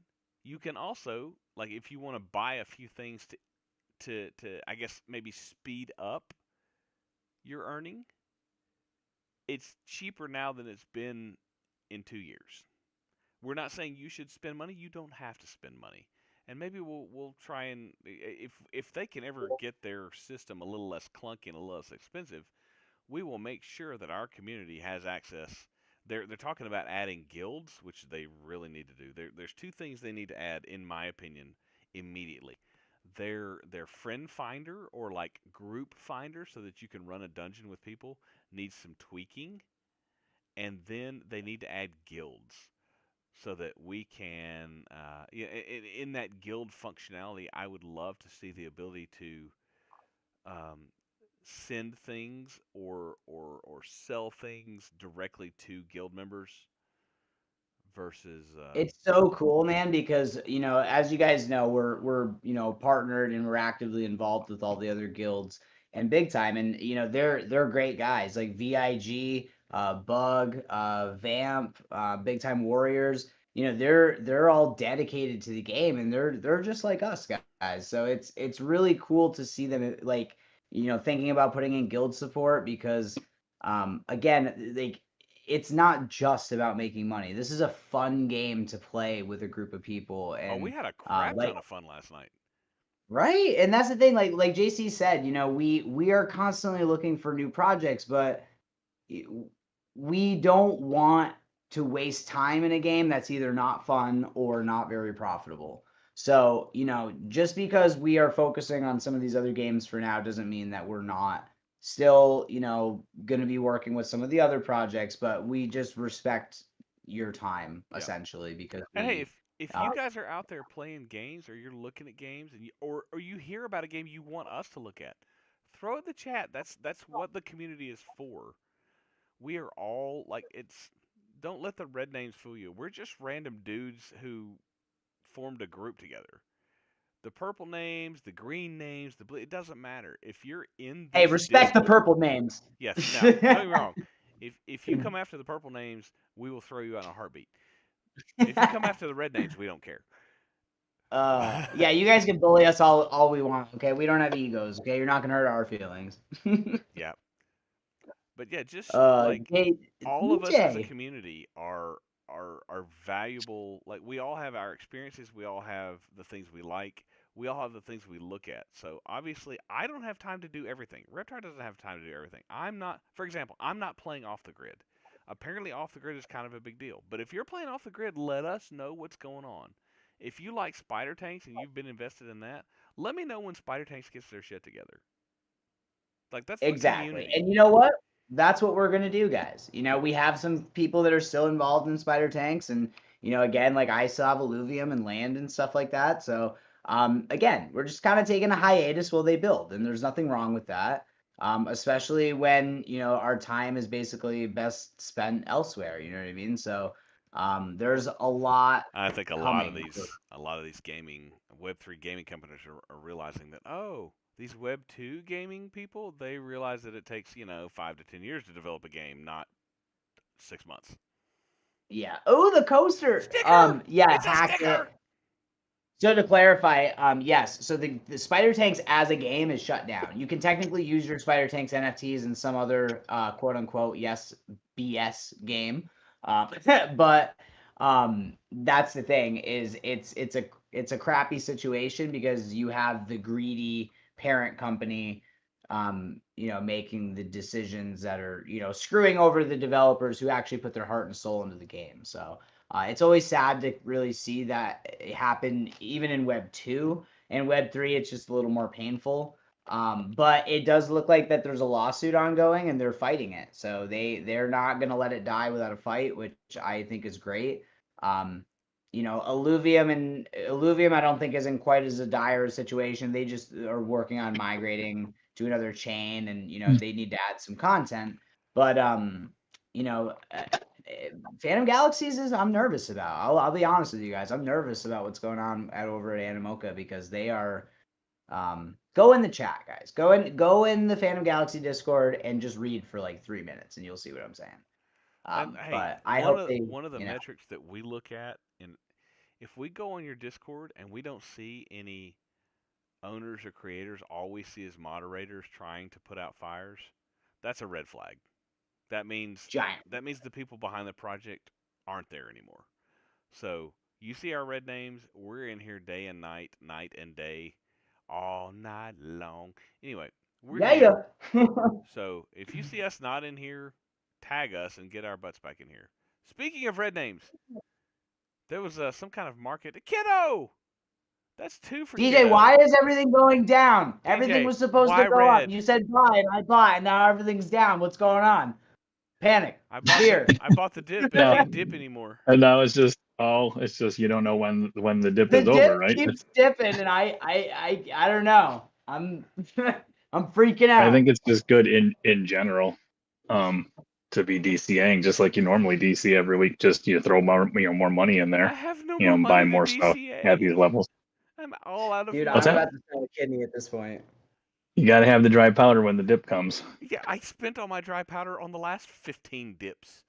you can also, like, if you want to buy a few things to I guess maybe speed up your earning, it's cheaper now than it's been in 2 years. We're not saying you should spend money. You don't have to spend money. And maybe we'll try and if they can ever get their system a little less clunky and a little less expensive, we will make sure that our community has access. They're talking about adding guilds, which they really need to do. There's two things they need to add, in my opinion, immediately. Their friend finder or like group finder, so that you can run a dungeon with people, needs some tweaking, and then they need to add guilds so that we can, in that guild functionality, I would love to see the ability to um, send things or sell things directly to guild members versus It's so cool, man, because as you guys know, we're partnered and we're actively involved with all the other guilds and big time, and they're great guys like VIG, Bug, Vamp, Big Time Warriors. They're all dedicated to the game, and they're just like us guys. So it's really cool to see them like thinking about putting in guild support because again, like it's not just about making money. This is a fun game to play with a group of people, oh, we and had a crap like ton of fun last night. right, and that's the thing. Like JC said, we are constantly looking for new projects, but we don't want to waste time in a game that's either not fun or not very profitable. So, just because we are focusing on some of these other games for now doesn't mean that we're not still, going to be working with some of the other projects, but we just respect your time Yeah. essentially because And hey, we if you guys are out there playing games, or you're looking at games, and or you hear about a game you want us to look at, throw it in the chat. That's what the community is for. We are all like, it's, don't let the red names fool you. We're just random dudes who formed a group together. The purple names, the green names, the blue, it doesn't matter. If you're in hey, this respect the Discord, purple names. yes. Now, don't get me wrong. If you come after the purple names, we will throw you out in a heartbeat. If you come after the red names, we don't care. Yeah, you guys can bully us all we want, okay? We don't have egos, okay? You're not gonna hurt our feelings. Yeah. But yeah, just like J- all of us as a DJ. community are valuable. Like, we all have our experiences, we all have the things we like, we all have the things we look at. So obviously, I don't have time to do everything. Reptar doesn't have time to do everything. I'm not, for example, I'm not playing off the grid. Apparently, off the grid is kind of a big deal. But if you're playing off the grid, let us know what's going on. If you like spider tanks and you've been invested in that, let me know when spider tanks gets their shit together. Like, that's the Exactly. community. And you know what? That's what we're gonna do, guys. We have some people that are still involved in spider tanks, and again, like I still have alluvium and land and stuff like that. So again, we're just kind of taking a hiatus while they build, and there's nothing wrong with that. Especially when our time is basically best spent elsewhere. You know what I mean? So there's a lot I think a lot of coming. these gaming Web3 gaming companies are realizing that, oh, these Web2 gaming people, they realize that it takes 5 to 10 years to develop a game, not 6 months. Yeah. Oh, the coaster. Sticker. Yeah, It's a hacked it. sticker. So to clarify, yes. So the Spider Tanks as a game is shut down. You can technically use your Spider Tanks NFTs in some other quote unquote yes BS game, but that's the thing is it's a crappy situation because you have the greedy parent company making the decisions that are screwing over the developers who actually put their heart and soul into the game. So it's always sad to really see that happen even in Web 2. And Web 3, it's just a little more painful. But it does look like that there's a lawsuit ongoing and they're fighting it. So they're not going to let it die without a fight, which I think is great. Alluvium I don't think is in quite as a dire situation. They just are working on migrating to another chain, and they need to add some content. But you know, uh, Phantom Galaxies is I'm nervous about. I'll be honest with you guys. I'm nervous about what's going on over at Animoca because they are. Go in the chat, guys. Go in the Phantom Galaxy Discord and just read for like 3 minutes, and you'll see what I'm saying. And hey, But I hope they, one of the metrics that we look at if we go on your Discord and we don't see any owners or creators, all we see is moderators trying to put out fires, that's a red flag. That means Giant. the people behind the project aren't there anymore. So you see our red names, we're in here day and night, night and day, all night long. Anyway, we're here. Yeah. So if you see us not in here, tag us and get our butts back in here. Speaking of red names, there was some kind of market. Kiddo! That's 2 for DJ, Kiddo. why is everything going down? Everything DJ, was supposed why to go red? up. You said buy, and I bought, and now everything's down. What's going on? Panic. I bought Fear. I bought the dip. It No. can't dip anymore. And now it's just you don't know when the dip The is dip over, right? keeps dipping, and I don't know. I'm I'm freaking out. I think it's just good in general, to be DCAing just like you normally DC every week. Just you throw more money in I there, have no you more know, money buy to more stuff DCA. at these levels. I'm all out of Dude, money. I'm about to sell a kidney at this point. You got to have the dry powder when the dip comes. Yeah, I spent all my dry powder on the last 15 dips.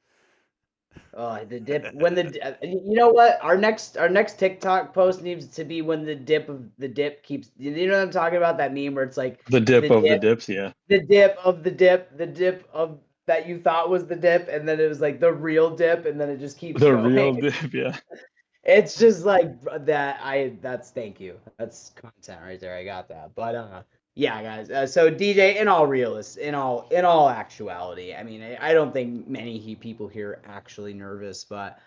Oh, the dip you know what? Our next TikTok post needs to be when the dip keeps. You know what I'm talking about? That meme where it's like The dip of the dips, yeah. the dip of the dip of that you thought was the dip, and then it was like the real dip, and then it just keeps The going. real dip, yeah. It's just like that. That's thank you. That's content right there. I got that. But yeah, guys. So DJ, in all actuality, I mean, I don't think many people here are actually nervous, but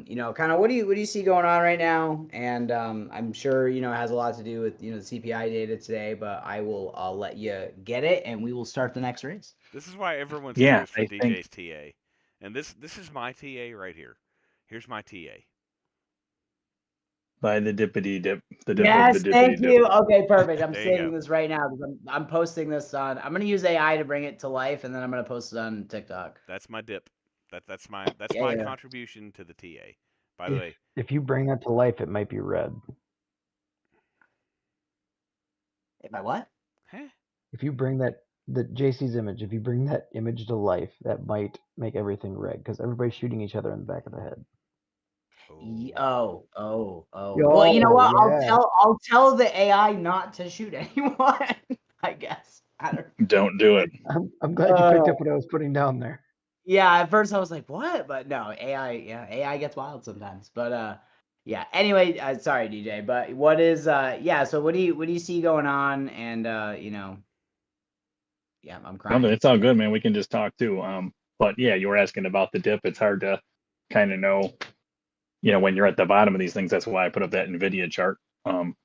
you know, kind of what do you see going on right now? And I'm sure it has a lot to do with the CPI data today, but I will let you get it, and we will start the next race. This is why everyone's Yeah, here is for I DJ's TA. And this is my TA right here. Here's my TA. By the dippity dip. The dip Yes, of the dippity thank dip. you. Okay, perfect. I'm There you saving go. this right now because I'm posting this on. I'm gonna use AI to bring it to life, and then I'm gonna post it on TikTok. That's my dip. That's my Yeah. contribution to the TA. By the way, If you bring that to life, it might be red. If I what? huh? If you bring the JC's image, if you bring that image to life, that might make everything red because everybody's shooting each other in the back of the head. Oh. Well, you know what? yeah. I'll tell the AI not to shoot anyone. I guess. I don't. Don't do it. I'm glad you picked up what I was putting down there. Yeah, at first I was like, what? But no, AI. Yeah, AI gets wild sometimes. But yeah. Anyway, sorry, DJ. But what is yeah? So what do you see going on? And yeah, I'm crying. No, it's all good, man. We can just talk too. But yeah, you were asking about the dip. It's hard to kind of know, when you're at the bottom of these things. That's why I put up that NVIDIA chart. And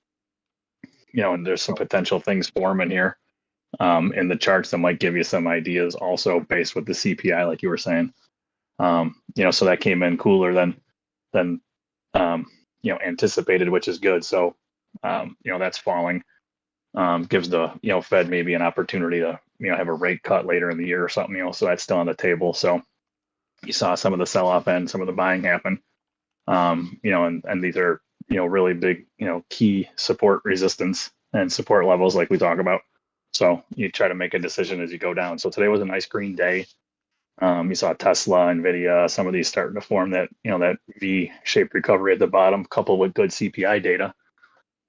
there's some potential things forming here in the charts that might give you some ideas also based with the CPI, like you were saying. So that came in cooler than anticipated, which is good. So, that's falling. Gives the Fed maybe an opportunity to have a rate cut later in the year or something. So that's still on the table. So you saw some of the sell-off and some of the buying happen. And these are really big key support resistance and support levels like we talk about. So you try to make a decision as you go down. So today was a nice green day. You saw Tesla, Nvidia, some of these starting to form that that V-shaped recovery at the bottom, coupled with good CPI data.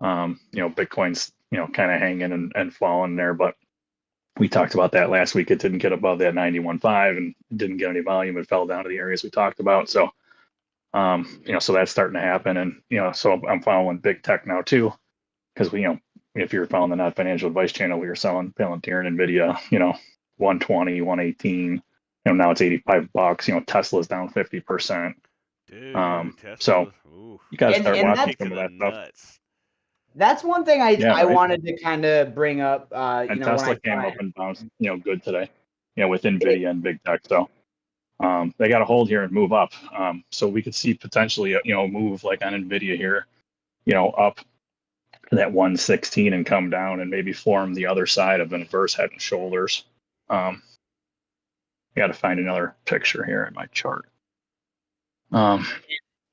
Bitcoin's kind of hanging and falling there, but we talked about that last week. It didn't get above that 91.5 and didn't get any volume. It fell down to the areas we talked about. So so that's starting to happen. And so I'm following big tech now too, because if you're following the Not Financial Advice channel, we were selling Palantir and Nvidia 120, 118. Now it's $85. Tesla's down 50%. Dude, Tesla. So ooh. you gotta start And watching Kick to some of the that stuff. nuts. That's one thing I right. wanted to kind of bring up. And when Tesla came up and bounced, good today, with Nvidia and big tech. So they got to hold here and move up. So we could see potentially a move like on Nvidia here, up to that 116 and come down and maybe form the other side of an inverse head and shoulders. I got to find another picture here in my chart.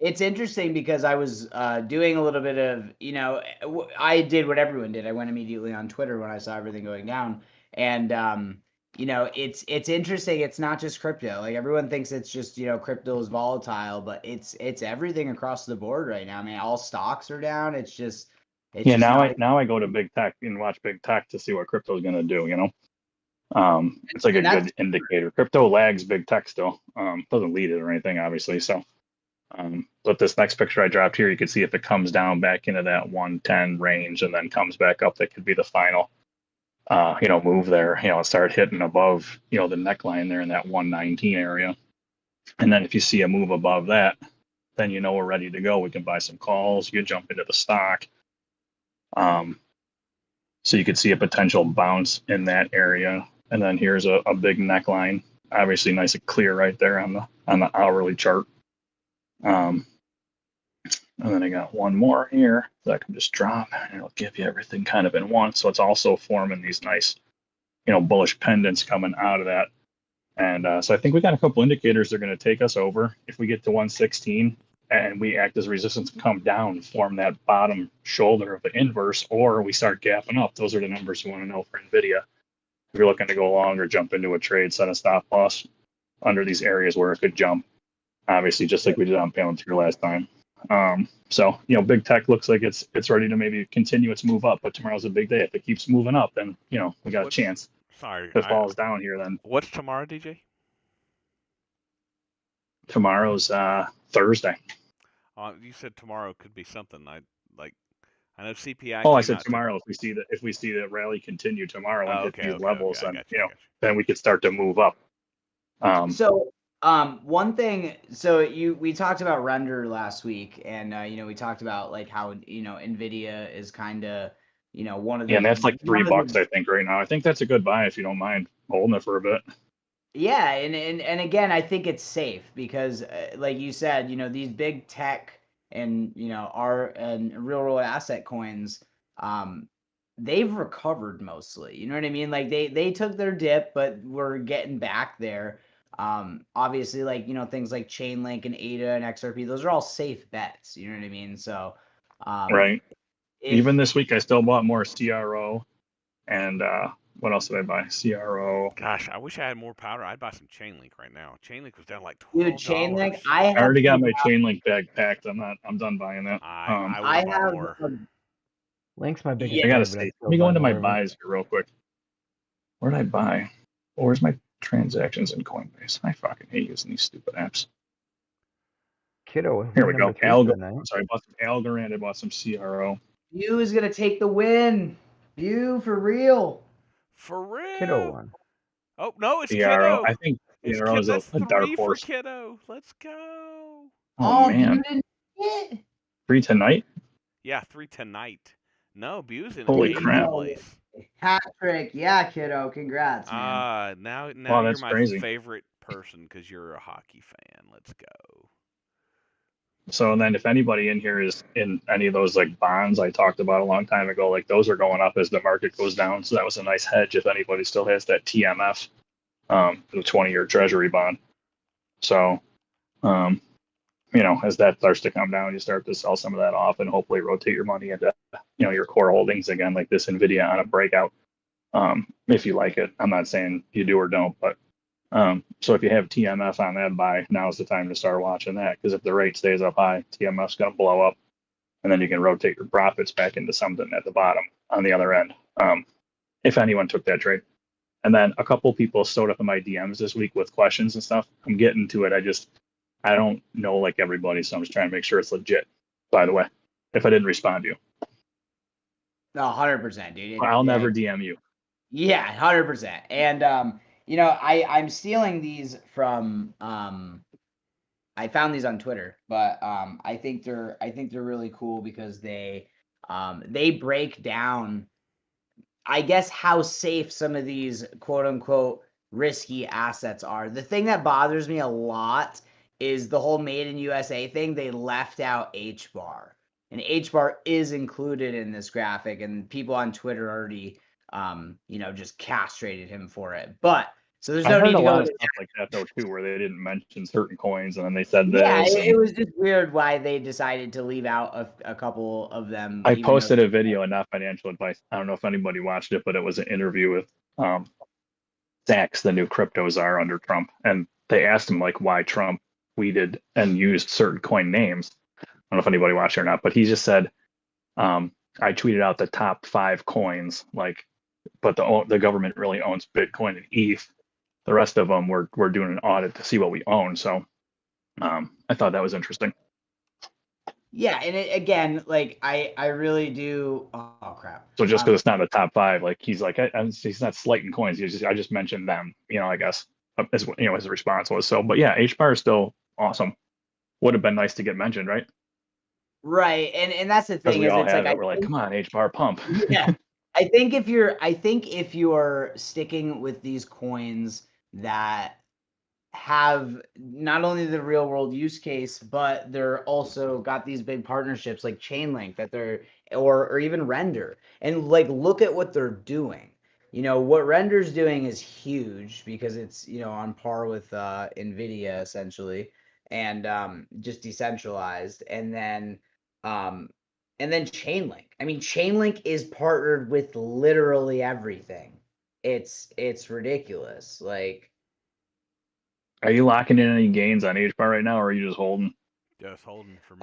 It's interesting because I was doing a little bit of, I did what everyone did. I went immediately on Twitter when I saw everything going down. And it's interesting. It's not just crypto. Like everyone thinks it's just, crypto is volatile, but it's everything across the board right now. I mean, all stocks are down. It's just Yeah, not. now I go to big tech and watch big tech to see what crypto is going to do. It's like a And that's good indicator. Crypto lags big tech still. Doesn't lead it or anything, obviously. So, but this next picture I dropped here, you can see if it comes down back into that 110 range and then comes back up, that could be the final, move there. Start hitting above, the neckline there in that 119 area. And then if you see a move above that, then we're ready to go. We can buy some calls. You jump into the stock. So you could see a potential bounce in that area. And then here's a big neckline, obviously nice and clear right there on the hourly chart. And then I got one more here that I can just drop, and it'll give you everything kind of in one. So it's also forming these nice, bullish pendants coming out of that. And so I think we got a couple indicators that are going to take us over. If we get to 116 and we act as resistance, come down, form that bottom shoulder of the inverse, or we start gapping up. Those are the numbers you want to know for NVIDIA. If you're looking to go long or jump into a trade, set a stop loss under these areas where it could jump. Obviously, just like we did on Palantir last time. So big tech looks like it's ready to maybe continue its move up, but tomorrow's a big day. If it keeps moving up, then we got a chance. Sorry. If it falls down here, then What's tomorrow, DJ? Tomorrow's Thursday. You said tomorrow could be something. I know CPI. Oh, I said tomorrow. If we see the rally continue tomorrow and hit these levels, then then we could start to move up. One thing. So we talked about render last week, and we talked about like how NVIDIA is kind of one of the. Yeah, and that's like $3, I think, right now. I think that's a good buy if you don't mind holding it for a bit. Yeah, and again, I think it's safe because, like you said, these big tech and and real world asset coins, they've recovered mostly. You know what I mean? Like they took their dip, but we're getting back there. Obviously, like things like Chainlink and ADA and XRP, those are all safe bets. You know what I mean? So, right. Even this week, I still bought more CRO, and what else did I buy? CRO. Gosh, I wish I had more powder. I'd buy some Chainlink right now. Chainlink was down like $12. Dude, Chainlink, I already got my Chainlink bag packed. I'm done buying that. I have more. Link's my biggest. I gotta say, let me go into my buys here real quick. Where did I buy? Where's my transactions in Coinbase? I fucking hate using these stupid apps. Kiddo. Here we go. Algorand. Sorry, I bought some Algorand. I bought some CRO. View is gonna take the win. View for real. For real. Kiddo one. Oh no, it's CRO. Kiddo. I think CRO is a dark horse. For Kiddo. Let's go. Oh man. You didn't get it? 3 tonight? Yeah, 3 tonight. No, Bu's in Holy 8th crap. place. Hat trick. Yeah, kiddo. Congrats, man. Now wow, you're my crazy. favorite person because you're a hockey fan. Let's go. So then if anybody in here is in any of those like bonds I talked about a long time ago, like those are going up as the market goes down. So that was a nice hedge if anybody still has that TMF, the 20-year treasury bond. So, as that starts to come down, you start to sell some of that off and hopefully rotate your money into, your core holdings again, like this NVIDIA on a breakout. If you like it, I'm not saying you do or don't, but so if you have TMF on that buy, now's the time to start watching that, because if the rate stays up high, TMF's going to blow up, and then you can rotate your profits back into something at the bottom on the other end, if anyone took that trade. And then a couple people showed up in my DMs this week with questions and stuff. I'm getting to it. I don't know like everybody, so I'm just trying to make sure it's legit, by the way, if I didn't respond to you. No, 100%, dude. I'll never DM you. Yeah, 100%. And I'm stealing these from I found these on Twitter, but I think they're really cool because they break down, I guess, how safe some of these quote unquote risky assets are. The thing that bothers me a lot is the whole made in USA thing. They left out HBAR, and HBAR is included in this graphic, and people on Twitter already just castrated him for it. But so there's no need to go into stuff like that though too, where they didn't mention certain coins and then they said this. Yeah, it was just weird why they decided to leave out a couple of them. I posted a video on Not Financial Advice. I don't know if anybody watched it, but it was an interview with stacks the new cryptos are under Trump. And they asked him like why Trump tweeted and used certain coin names. I don't know if anybody watched it or not, but he just said, I tweeted out the top 5 coins, like, but the government really owns Bitcoin and ETH. The rest of them, we're doing an audit to see what we own. So I thought that was interesting. Yeah, and again, like I really do. Oh crap! So just because it's not in the top 5, like he's like, he's not slighting coins. I just mentioned them. I guess as his response was. So, but yeah, HBAR is still awesome. Would have been nice to get mentioned, right? Right, and that's the Because thing we is, all it's have like it. We're like, come on, HBAR pump. yeah, I think if you're sticking with these coins that have not only the real world use case, but they're also got these big partnerships like Chainlink that they're or even Render. And like look at what they're doing. What Render's doing is huge because it's, on par with Nvidia essentially and just decentralized. And then Chainlink. I mean, Chainlink is partnered with literally everything. It's ridiculous. Like Are you locking in any gains on HBAR right now, or are you just holding? Just holding for me.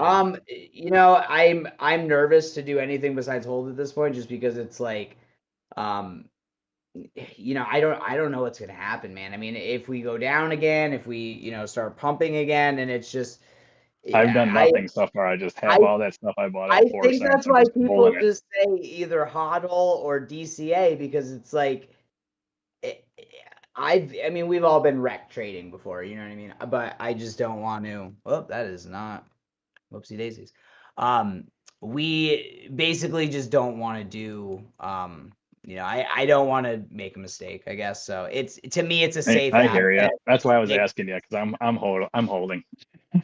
I'm nervous to do anything besides hold at this point, just because it's like, I don't know what's gonna happen, man. I mean, if we go down again, if we, start pumping again, and it's just, I've done I nothing so far. I just I have all that stuff I bought I at 4 think cents. that's I'm why just people holding it. just say either HODL or DCA because it's like, I mean, we've all been rec trading before, you know what I mean? But I just don't want to. Oh, that is not. Whoopsie daisies. We basically just don't want to do. I don't want to make a mistake, I guess. So to me, it's a safe I hear you. asset. That's why I was Like, asking you, because I'm holding.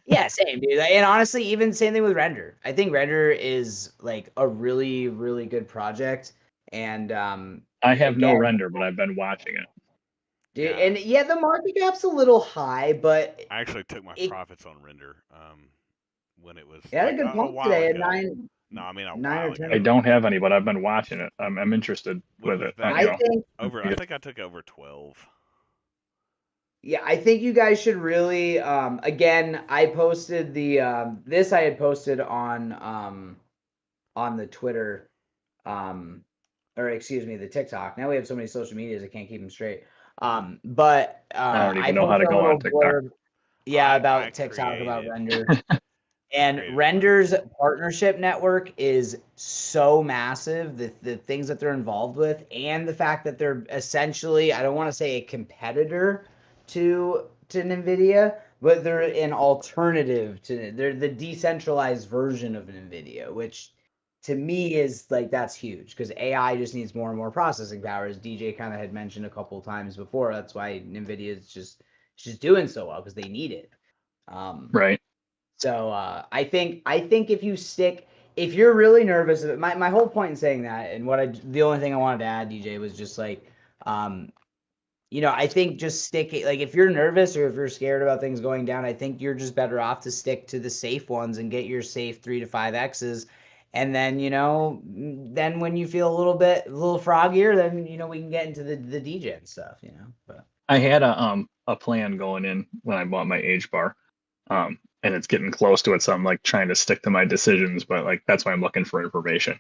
yeah, same, dude. And honestly, even same thing with Render. I think Render is like a really, really good project. And I have no again, render, but I've been watching it. dude, Yeah. and yeah, the market cap's a little high, but I actually took my it profits on Render when it was had a like good a pump while today at ago. nine No, I mean a or while 10. I ago. don't have any, but I've been watching it. I'm interested When with was it. that? I think I think I took over 12. Yeah, I think you guys should really again, I posted this I had posted on the Twitter or excuse me, the TikTok. Now we have so many social medias I can't keep them straight. But I don't I even know how to posted a go on little TikTok. blurb about I TikTok about created Render. I And created one. Render's partnership network is so massive, the things that they're involved with, and the fact that they're essentially, I don't want to say a competitor to NVIDIA, but they're an alternative they're the decentralized version of NVIDIA, which to me is like that's huge because AI just needs more and more processing power, as DJ kind of had mentioned a couple of times before. That's why NVIDIA is just doing so well because they need it. Right. So I think if you're really nervous, my whole point in saying that, and the only thing I wanted to add, DJ, was just like, I think just sticking, like if you're nervous or if you're scared about things going down, I think you're just better off to stick to the safe ones and get your safe 3 to 5 X's. And then, then when you feel a little froggier, then, we can get into the DJ and stuff, but. I had a plan going in when I bought my HBAR. And it's getting close to it, so I'm like trying to stick to my decisions, but like that's why I'm looking for information,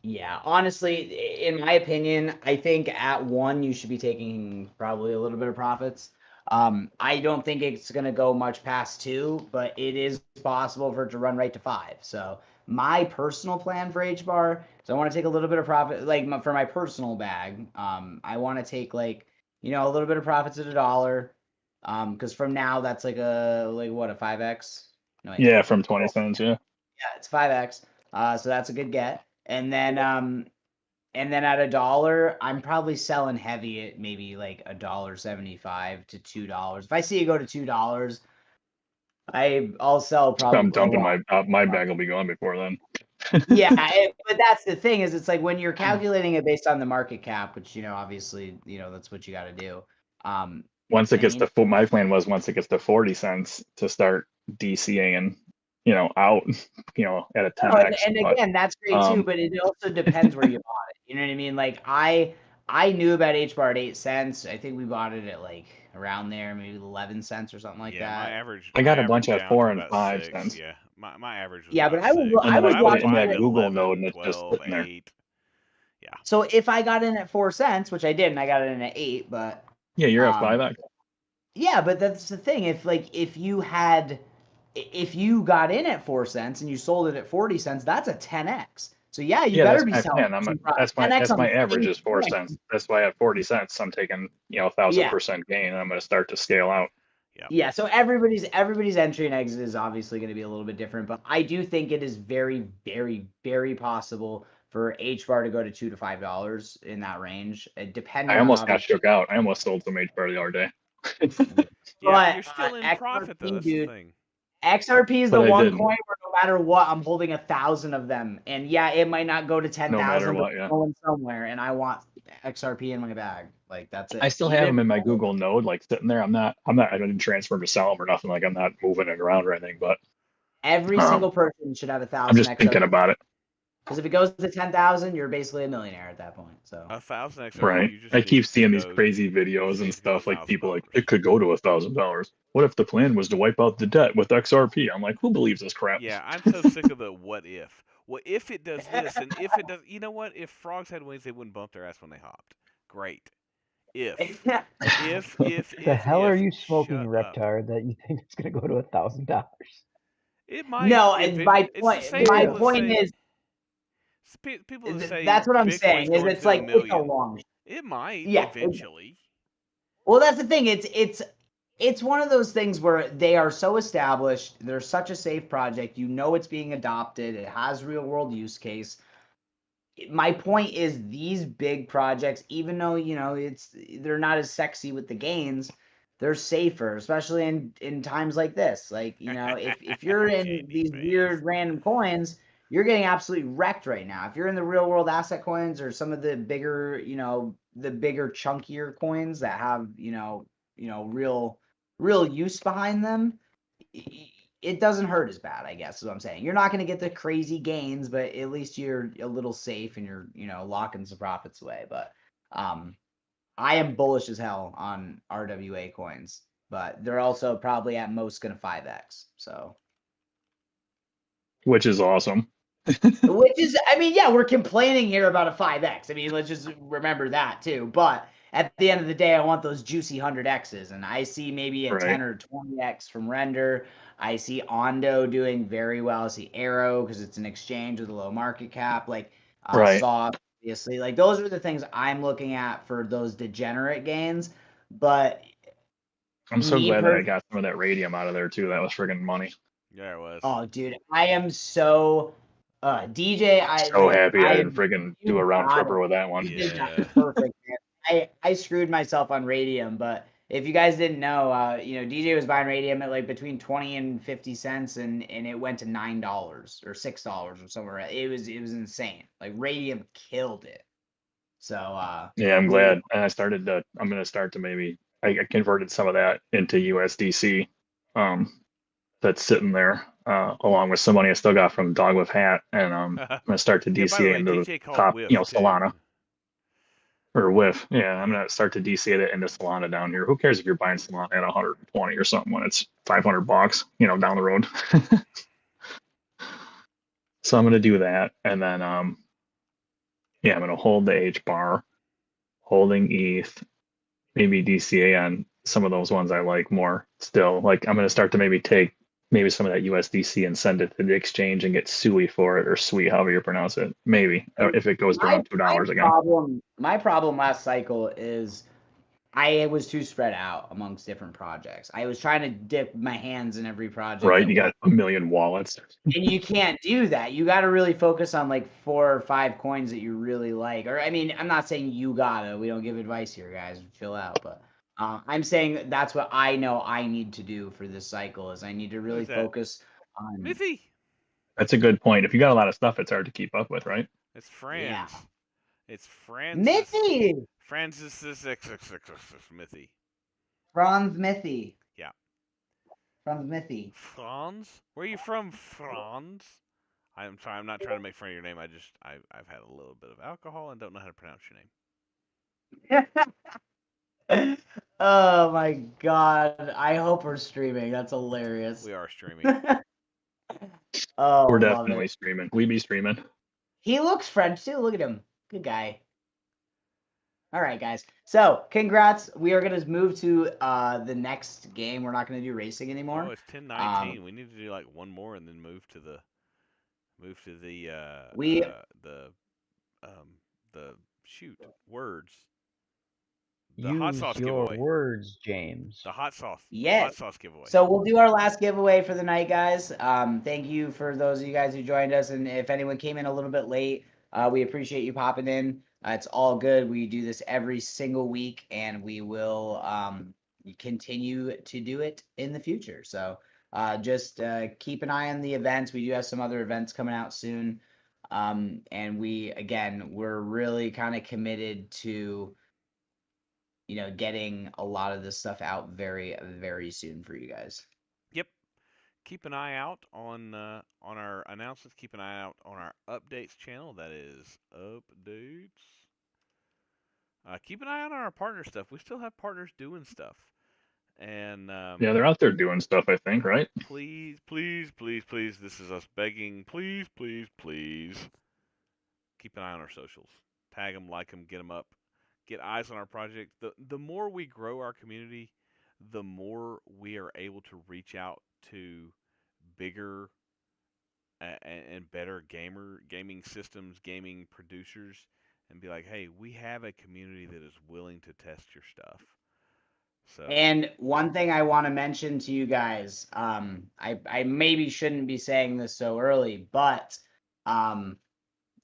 Yeah, honestly, in my opinion, I think at 1 you should be taking probably a little bit of profits. I don't think it's going to go much past 2, but it is possible for it to run right to 5. So my personal plan for HBAR is I want to take a little bit of profit, like for my personal bag. I want to take like, a little bit of profits at $1. Because from now that's like a 5x. No, wait. Yeah, from 20 cents. Yeah. Yeah, it's 5x. So that's a good get. And then at $1, I'm probably selling heavy at maybe like $1.75 to $2. If I see it go to $2, I'll sell probably. I'm dumping my bag will be gone before then. Yeah, but that's the thing is it's like when you're calculating it based on the market cap, which obviously that's what you got to do. Once it gets to my plan was once it gets to 40 cents to start DCAing, out, at a 10x. And again, that's great too, but it also depends where you bought it. You know what I mean? Like I knew about HBAR at 8 cents. I think we bought it at like around there, maybe 11 cents or something like Yeah, my that. average. I got my a bunch average at down to 4 and about 5 6. cents. Yeah, my average was Yeah, but about 6. And I then I was put it in watching that it. Google 11, node, and it's just 12, sitting there. 8. Yeah. So if I got in at 4 cents, which I did, and I got it in at 8, but Yeah, you're at um, 5x. yeah, but that's the thing. If you got in at 4 cents and you sold it at 40 cents, that's a 10x. So yeah, you Yeah, better that's be my selling plan. some That's 10x on my the average same is 4 coin. cents. That's why at 40 cents, I'm taking 1,000% gain, and I'm going to start to scale out. Yeah, so everybody's entry and exit is obviously going to be a little bit different, but I do think it is very, very, very possible for HBAR to go to $2 to $5 in that range, depending I on almost got obviously. shook out. I almost sold some HBAR the other day. Yeah, But you're still in profit though. XRP, That's the dude, thing. XRP is But the I one didn't. coin where no matter what, I'm holding 1,000 of them, and yeah, it might not go to 10,000, No matter but what, it's yeah. going somewhere, and I want XRP in my bag. Like that's it. I still have them in my Google node, like sitting there. I didn't transfer them to sell them or nothing. Like I'm not moving it around or anything, but Every single person should have 1,000 I'm just XRP. thinking about it. Because if it goes to 10,000, you're basically a millionaire at that point. So 1,000 XRP. Right. You just I need keep to seeing these go- crazy you videos just and need to go stuff like people like $1,000. it could go to $1,000. What if the plan was to wipe out the debt with XRP? I'm like, who believes this crap? Yeah, I'm so sick of the what if. What if it does this, and if it does, you know what? If frogs had wings, they wouldn't bump their ass when they hopped. Great. If The hell are you smoking, shut up. Reptar, that you think it's gonna go to $1,000? It might. no, If and it, my it's the point, same my people that point say is people that say that's what I'm Bitcoin's saying. Is going it's to a like it's a million. long. It might Yeah. eventually. Well, that's the thing. It's one of those things where they are so established. They're such a safe project. You know it's being adopted. It has real world use case. My point is these big projects, even though they're not as sexy with the gains, they're safer, especially in times like this. Like if you're in Candy these face. weird random coins, you're getting absolutely wrecked right now. If you're in the real world asset coins or some of the bigger chunkier coins that have real use behind them, it doesn't hurt as bad, I guess is what I'm saying. You're not going to get the crazy gains, but at least you're a little safe and you're locking some profits away. But I am bullish as hell on RWA coins, but they're also probably at most going to 5x. So Which is awesome. which is, I mean, yeah, we're complaining here about a 5x. I mean, let's just remember that too. But at the end of the day, I want those juicy 100x's, and I see maybe a 10 or 20x from Render. I see Ondo doing very well. I see Arrow because it's an exchange with a low market cap. Like Saw, obviously. Like those are the things I'm looking at for those degenerate gains. But I'm so glad that I got some of that radium out of there too. That was friggin' money. Yeah, it was. Oh, dude, I am so DJ. So happy I didn't friggin' do a round tripper with that one. Yeah. Perfect, man. I screwed myself on radium, but if you guys didn't know, DJ was buying radium at like between 20 and 50 cents, and it went to $9 or $6 or somewhere. It was insane. Like radium killed it. So yeah, I'm glad. And I'm gonna start to maybe I converted some of that into USDC. That's sitting there along with some money I still got from Dog with Hat, and I'm gonna start to Yeah, by the DCA way, into DJ the called top, Whiff, Solana too. or Whiff. Yeah, I'm gonna start to DCA it into Solana down here. Who cares if you're buying Solana at 120 or something when it's $500, down the road. So I'm gonna do that, and then I'm gonna hold the H bar, holding ETH, maybe DCA on some of those ones I like more still. Like I'm gonna start to maybe take some of that USDC and send it to the exchange and get SUI for it, or SUI, however you pronounce it. Maybe if it goes down $2 again. My problem last cycle is I was too spread out amongst different projects. I was trying to dip my hands in every project. Right, you got a million wallets. And you can't do that. You got to really focus on like 4 or 5 coins that you really like. Or I mean, I'm not saying you gotta. We don't give advice here, guys. Chill out. But I'm saying that's what I know I need to do for this cycle is I need to really focus on Mithy. That's a good point. If you got a lot of stuff, it's hard to keep up with, right? It's Franz. Yeah. It's Franz. Mithy. Francis Mithy. Franz Mithy. Yeah. Franz Mithy. Franz? Where are you from, Franz? I'm sorry, I'm not trying to make fun of your name. I've had a little bit of alcohol and don't know how to pronounce your name. Oh my god! I hope we're streaming. That's hilarious. We are streaming. Oh, We're love definitely it. streaming. We be streaming. He looks French too. Look at him. Good guy. All right, guys. So, congrats. We are gonna move to the next game. We're not gonna do racing anymore. Oh, it's 10:19. We need to do like one more and then move to the We the shoot words. The hot Use sauce your giveaway. words, James. The hot sauce. Yeah. Hot sauce giveaway. So we'll do our last giveaway for the night, guys. Thank you for those of you guys who joined us, and if anyone came in a little bit late, we appreciate you popping in. It's all good. We do this every single week, and we will continue to do it in the future. So just keep an eye on the events. We do have some other events coming out soon, and we're really kind of committed to getting a lot of this stuff out very, very soon for you guys. Yep. Keep an eye out on our announcements. Keep an eye out on our updates channel. That is updates. Keep an eye out on our partner stuff. We still have partners doing stuff. And Yeah, they're out there doing stuff, I think, right? please, please, please, please. This is us begging. Please, please, please. Keep an eye on our socials. Tag them, like them, get them up. Get eyes on our project. The more we grow our community, the more we are able to reach out to bigger and better gaming systems, gaming producers, and be like, hey, we have a community that is willing to test your stuff. So, And one thing I want to mention to you guys, I maybe shouldn't be saying this so early, but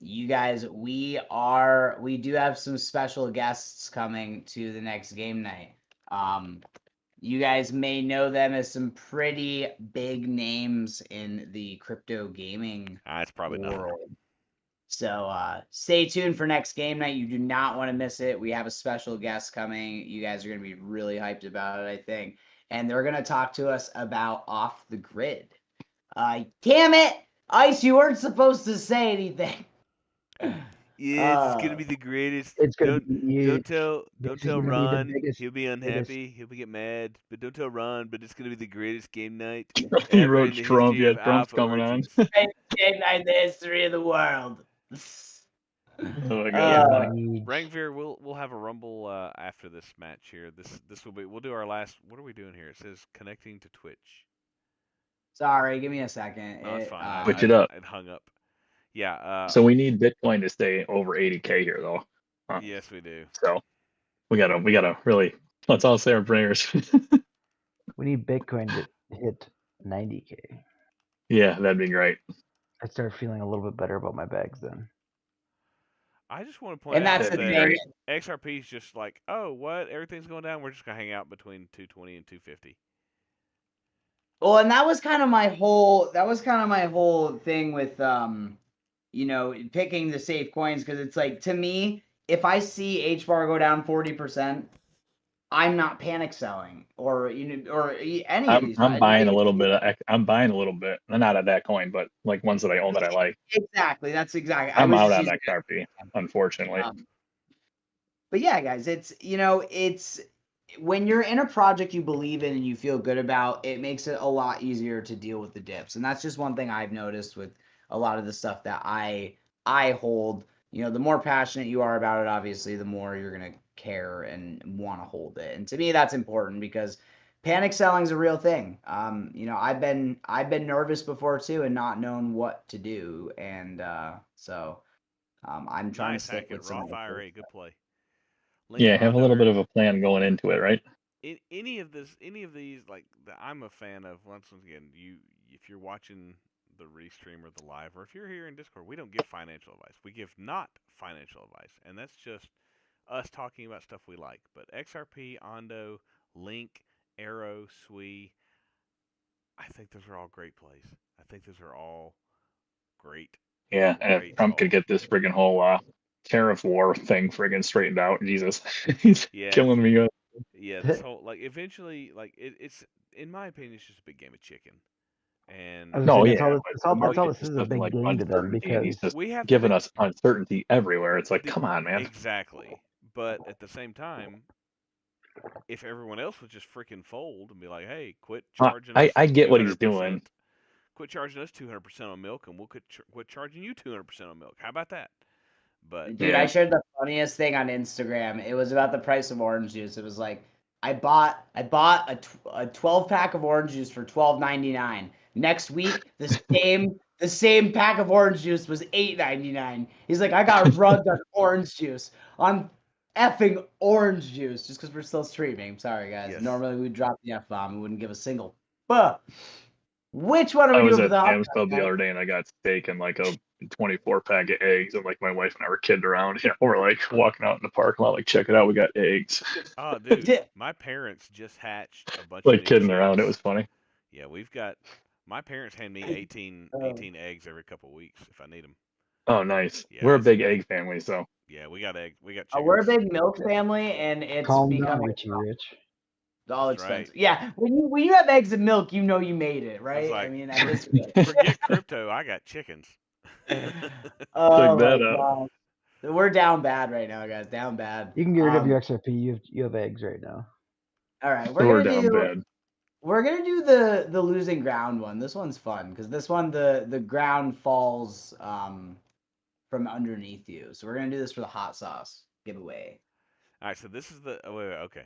you guys, we do have some special guests coming to the next game night. You guys may know them as some pretty big names in the crypto gaming it's probably nothing. world. So stay tuned for next game night. You do not want to miss it. We have a special guest coming. You guys are going to be really hyped about it, I think. And they're going to talk to us about Off the Grid. Damn it! Ice, you weren't supposed to say anything. Yes, it's gonna be the greatest. It's gonna be Don't tell this is gonna be the Ron. biggest- He'll be unhappy. He'll get mad. But don't tell Ron. But it's gonna be the greatest game night He ever wrote in the Trump. history Yeah, of Trump's Alpha coming Origins. Game night in the history of the world. Oh my god. Rangvir, we'll have a rumble after this match here. This will be. We'll do our last. What are we doing here? It says connecting to Twitch. Sorry, give me a second. No, it's fine. Switch it up. It hung up. Yeah. So we need Bitcoin to stay over 80K here, though. Yes, we do. So we gotta really, let's all say our prayers. We need Bitcoin to hit 90K. Yeah, that'd be great. I start feeling a little bit better about my bags then. I just want to point And out that's that the thing. XRP is just like, oh, what? Everything's going down. We're just gonna hang out between 220 and 250. Well, and that was kind of my whole thing with picking the safe coins, because it's like, to me, if I see H bar go down 40%, I'm not panic selling or any of these. I'm buying a little bit. I'm buying a little bit, not at that coin, but like ones that I own that I like. Exactly. That's exactly. I'm out on XRP, unfortunately. But yeah, guys, it's when you're in a project you believe in and you feel good about, it makes it a lot easier to deal with the dips. And that's just one thing I've noticed with a lot of the stuff that I hold. The more passionate you are about it, obviously, the more you're going to care and want to hold it. And to me, that's important, because panic selling is a real thing. I've been nervous before too and not known what to do. And so I'm trying to stick with some Rawfire, good play. Yeah, have a little bit of a plan going into it, right? Any of these, like I'm a fan of. Once again, if you're watching the restream or the live, or if you're here in Discord, we don't give financial advice. We give not financial advice, and that's just us talking about stuff we like. But XRP, Ondo, Link, Arrow, Sui, I think those are all great plays. I think those are all great. Yeah, and if Trump could get this friggin' whole tariff war thing friggin' straightened out, Jesus, he's killing me. Yeah, this whole eventually, it's in my opinion, it's just a big game of chicken. And that's all this is, a big game to them, because he's just giving us uncertainty everywhere. It's like, come on, man. Exactly. But at the same time, if everyone else would just freaking fold and be like, "Hey, quit charging us I get what he's 200%, doing. quit charging us 200% on milk, and we'll quit charging you 200% on milk." How about that? But Dude, I shared the funniest thing on Instagram. It was about the price of orange juice. It was like I bought a 12-pack of orange juice for $12.99. Next week, the same pack of orange juice was $8.99. He's like, I got rugged on orange juice. On effing orange juice, just because we're still streaming. Sorry, guys. Yes. Normally we'd drop the F-bomb. We wouldn't give a single. But which one are I we was doing at for the hot Sam's dog, Club the guys? other day and I got steak and like a 24-pack of eggs, and like my wife and I were kidding around. We're like walking out in the parking lot, like, check it out, we got eggs. Oh, dude, my parents just hatched a bunch of Like new kidding around. chicks. It was funny. Yeah, we've got. My parents hand me 18 eggs every couple of weeks if I need them. Oh, nice. Yeah, We're a big egg family, so. Yeah, we got eggs. We got chickens. We're a big milk family, and it's Calm down, becoming Richie Rich. all That's expensive. right. Yeah, when you have eggs and milk, you know you made it, right? like, I mean, at this point. Forget crypto. I got chickens. Oh Check that my out. God. We're down bad right now, guys. Down bad. You can get rid of your XRP. You have eggs right now. All right, We're down bad. we're gonna do the losing ground one. This one's fun because this one the ground falls from underneath you. So we're gonna do this for the hot sauce giveaway. All right, so this is the. Oh, wait, okay.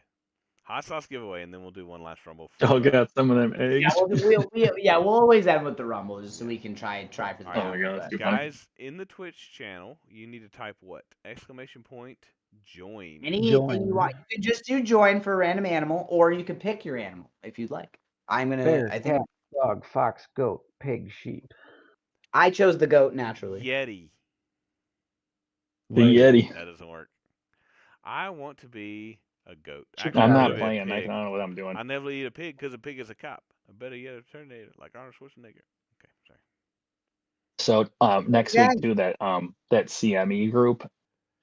Hot sauce giveaway, and then we'll do one last rumble. Oh, got some of them eggs. Yeah, we'll always end with the rumble just so we can try for the. All right, Oh my God, that's good. guys, in the Twitch channel, you need to type what? !join. Anything Join. you want. You can just do join for a random animal, or you can pick your animal if you'd like. I'm gonna. Bear, I think cat, dog, fox, goat, pig, sheep. I chose the goat naturally. Yeti. The Yeti. That doesn't work. I want to be a goat. Chicken. I'm not Actually, I playing. wanna I be a don't pig. know what I'm doing. I never eat a pig because a pig is a cop. I better get a Terminator like Arnold Schwarzenegger. Okay, sorry. So next week too, that CME group,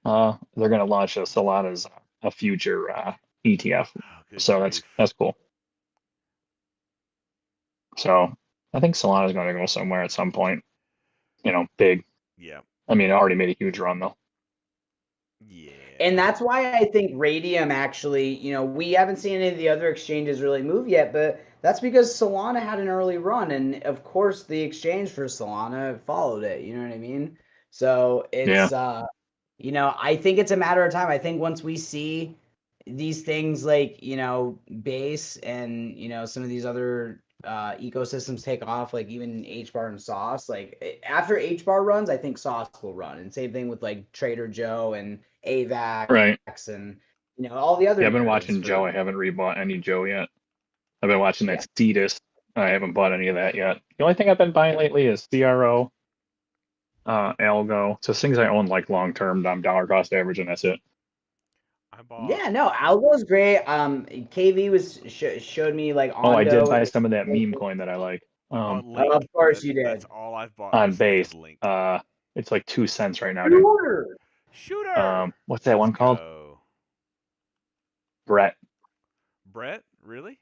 they're gonna launch a Solana's a future ETF. Oh, good So grief. that's cool. So I think Solana's gonna go somewhere at some point. Big. Yeah. I mean, it already made a huge run though. Yeah. And that's why I think Radium actually, we haven't seen any of the other exchanges really move yet, but that's because Solana had an early run, and of course the exchange for Solana followed it. You know what I mean? So it's, I think it's a matter of time. I think once we see these things like, Base and, some of these other ecosystems take off, like even HBAR and Sauce, like after HBAR runs, I think Sauce will run. And same thing with like Trader Joe and AVAX Right. and all the other. Yeah, I've been watching Joe. I haven't rebought any Joe yet. I've been watching that Cetus. I haven't bought any of that yet. The only thing I've been buying lately is CRO, Algo. So things I own like long term, dollar cost average, and that's it. I bought. Yeah, no, Algo's great. KV was showed me like Ondo. Oh, I did buy some of that meme coin that I like. Link. Of course you did. That's all I've bought. On recently Base. is Link. It's like 2 cents right now, dude. Shooter. What's that one called? Go. Brett. Brett? Really?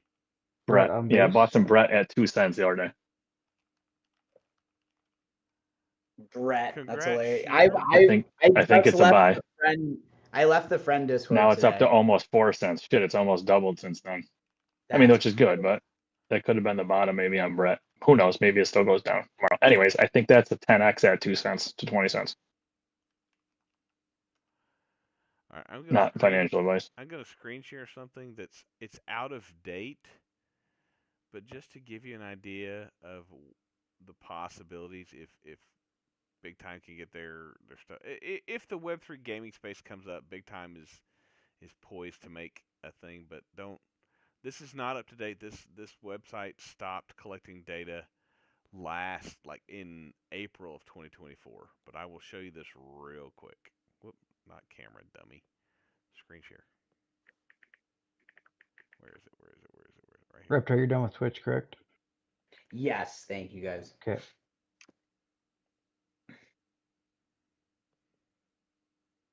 Brett. on Yeah, I Base? bought some Brett at 2 cents the other day. Brett, Congrats, that's hilarious. Shooter. I think it's a buy. I left the friend Discord. Now it's up to today. almost 4 cents. Shit, it's almost doubled since then. I mean, which is good, but that could have been the bottom maybe on Brett. Who knows? Maybe it still goes down tomorrow. Anyways, I think that's a 10x at 2 cents to 20 cents. All right, I'm Not financial advice. I'm gonna screen share something it's out of date, but just to give you an idea of the possibilities if Big Time can get their stuff. If the Web3 gaming space comes up, Big Time is poised to make a thing, but don't. This is not up to date. This website stopped collecting data like in April of 2024. But I will show you this real quick. Whoop, not camera, dummy. Screen share. Where is it? Right here. Reptar, you're done with Twitch, correct? Yes, thank you guys. Okay.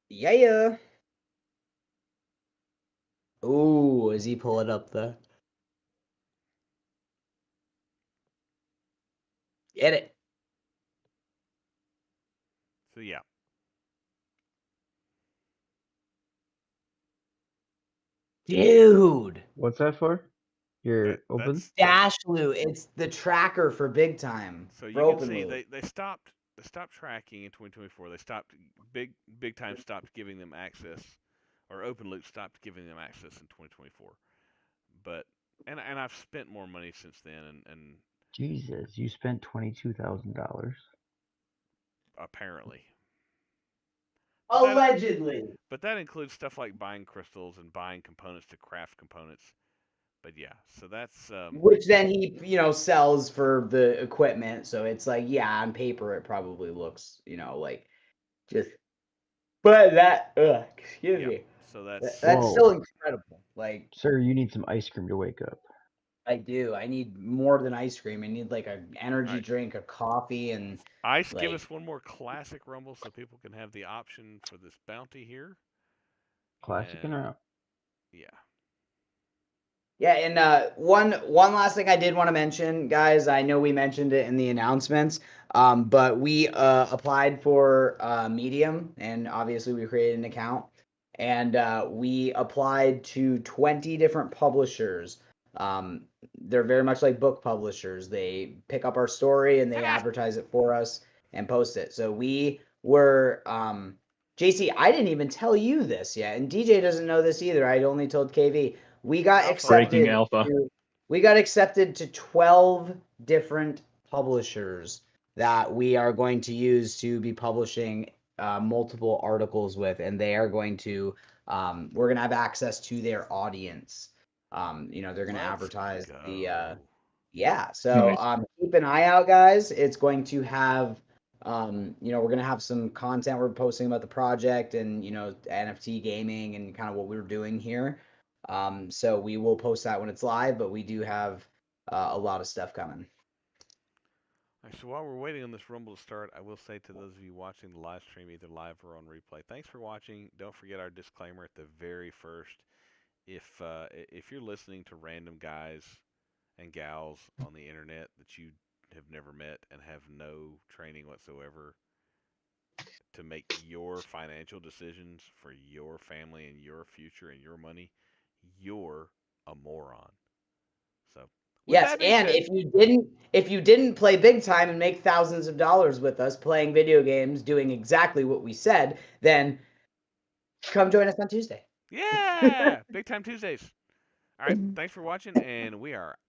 Yeah. Ooh, is he pulling up the? Get it. So yeah. Dude, What's that for? Your That, open? that's Dash Loot. It's the tracker for big time. so for you can open see loot. they stopped tracking in 2024. They stopped big time stopped giving them access, or open loot stopped giving them access in 2024. But and I've spent more money since then, and Jesus, you spent $22,000. apparently. But that, Allegedly. but that includes stuff like buying crystals and buying components to craft components. But yeah, so that's Which then he, sells for the equipment. So it's like, yeah, on paper it probably looks, like just. But that, excuse yeah. me. So that's That's still incredible. Like, Sir, you need some ice cream to wake up. I do. I need more than ice cream. I need like an energy Right. drink, a coffee, and Ice. Give like. us one more classic rumble so people can have the option for this bounty here. Classic and out. Yeah. Yeah, and one last thing I did want to mention, guys. I know we mentioned it in the announcements, but we applied for Medium, and obviously we created an account, and we applied to 20 different publishers. They're very much like book publishers. They pick up our story and they advertise it for us and post it. So we were, JC, I didn't even tell you this yet, and DJ doesn't know this either. I only told KV. We got Alpha. accepted. Breaking alpha. We got accepted to 12 different publishers that we are going to use to be publishing multiple articles with, and they are going to. We're going to have access to their audience. They're going to advertise the. Yeah, so Nice. keep an eye out, guys. It's going to have. We're going to have some content we're posting about the project and NFT gaming and kind of what we're doing here. So we will post that when it's live, but we do have a lot of stuff coming. All right, so while we're waiting on this rumble to start, I will say to those of you watching the live stream, either live or on replay, thanks for watching. Don't forget our disclaimer at the very first. If you're listening to random guys and gals on the internet that you have never met and have no training whatsoever to make your financial decisions for your family and your future and your money, you're a moron. So yes, and if you didn't play big time and make thousands of dollars with us playing video games, doing exactly what we said, then come join us on Tuesday. Yeah, Big Time Tuesdays. All right, thanks for watching, and we are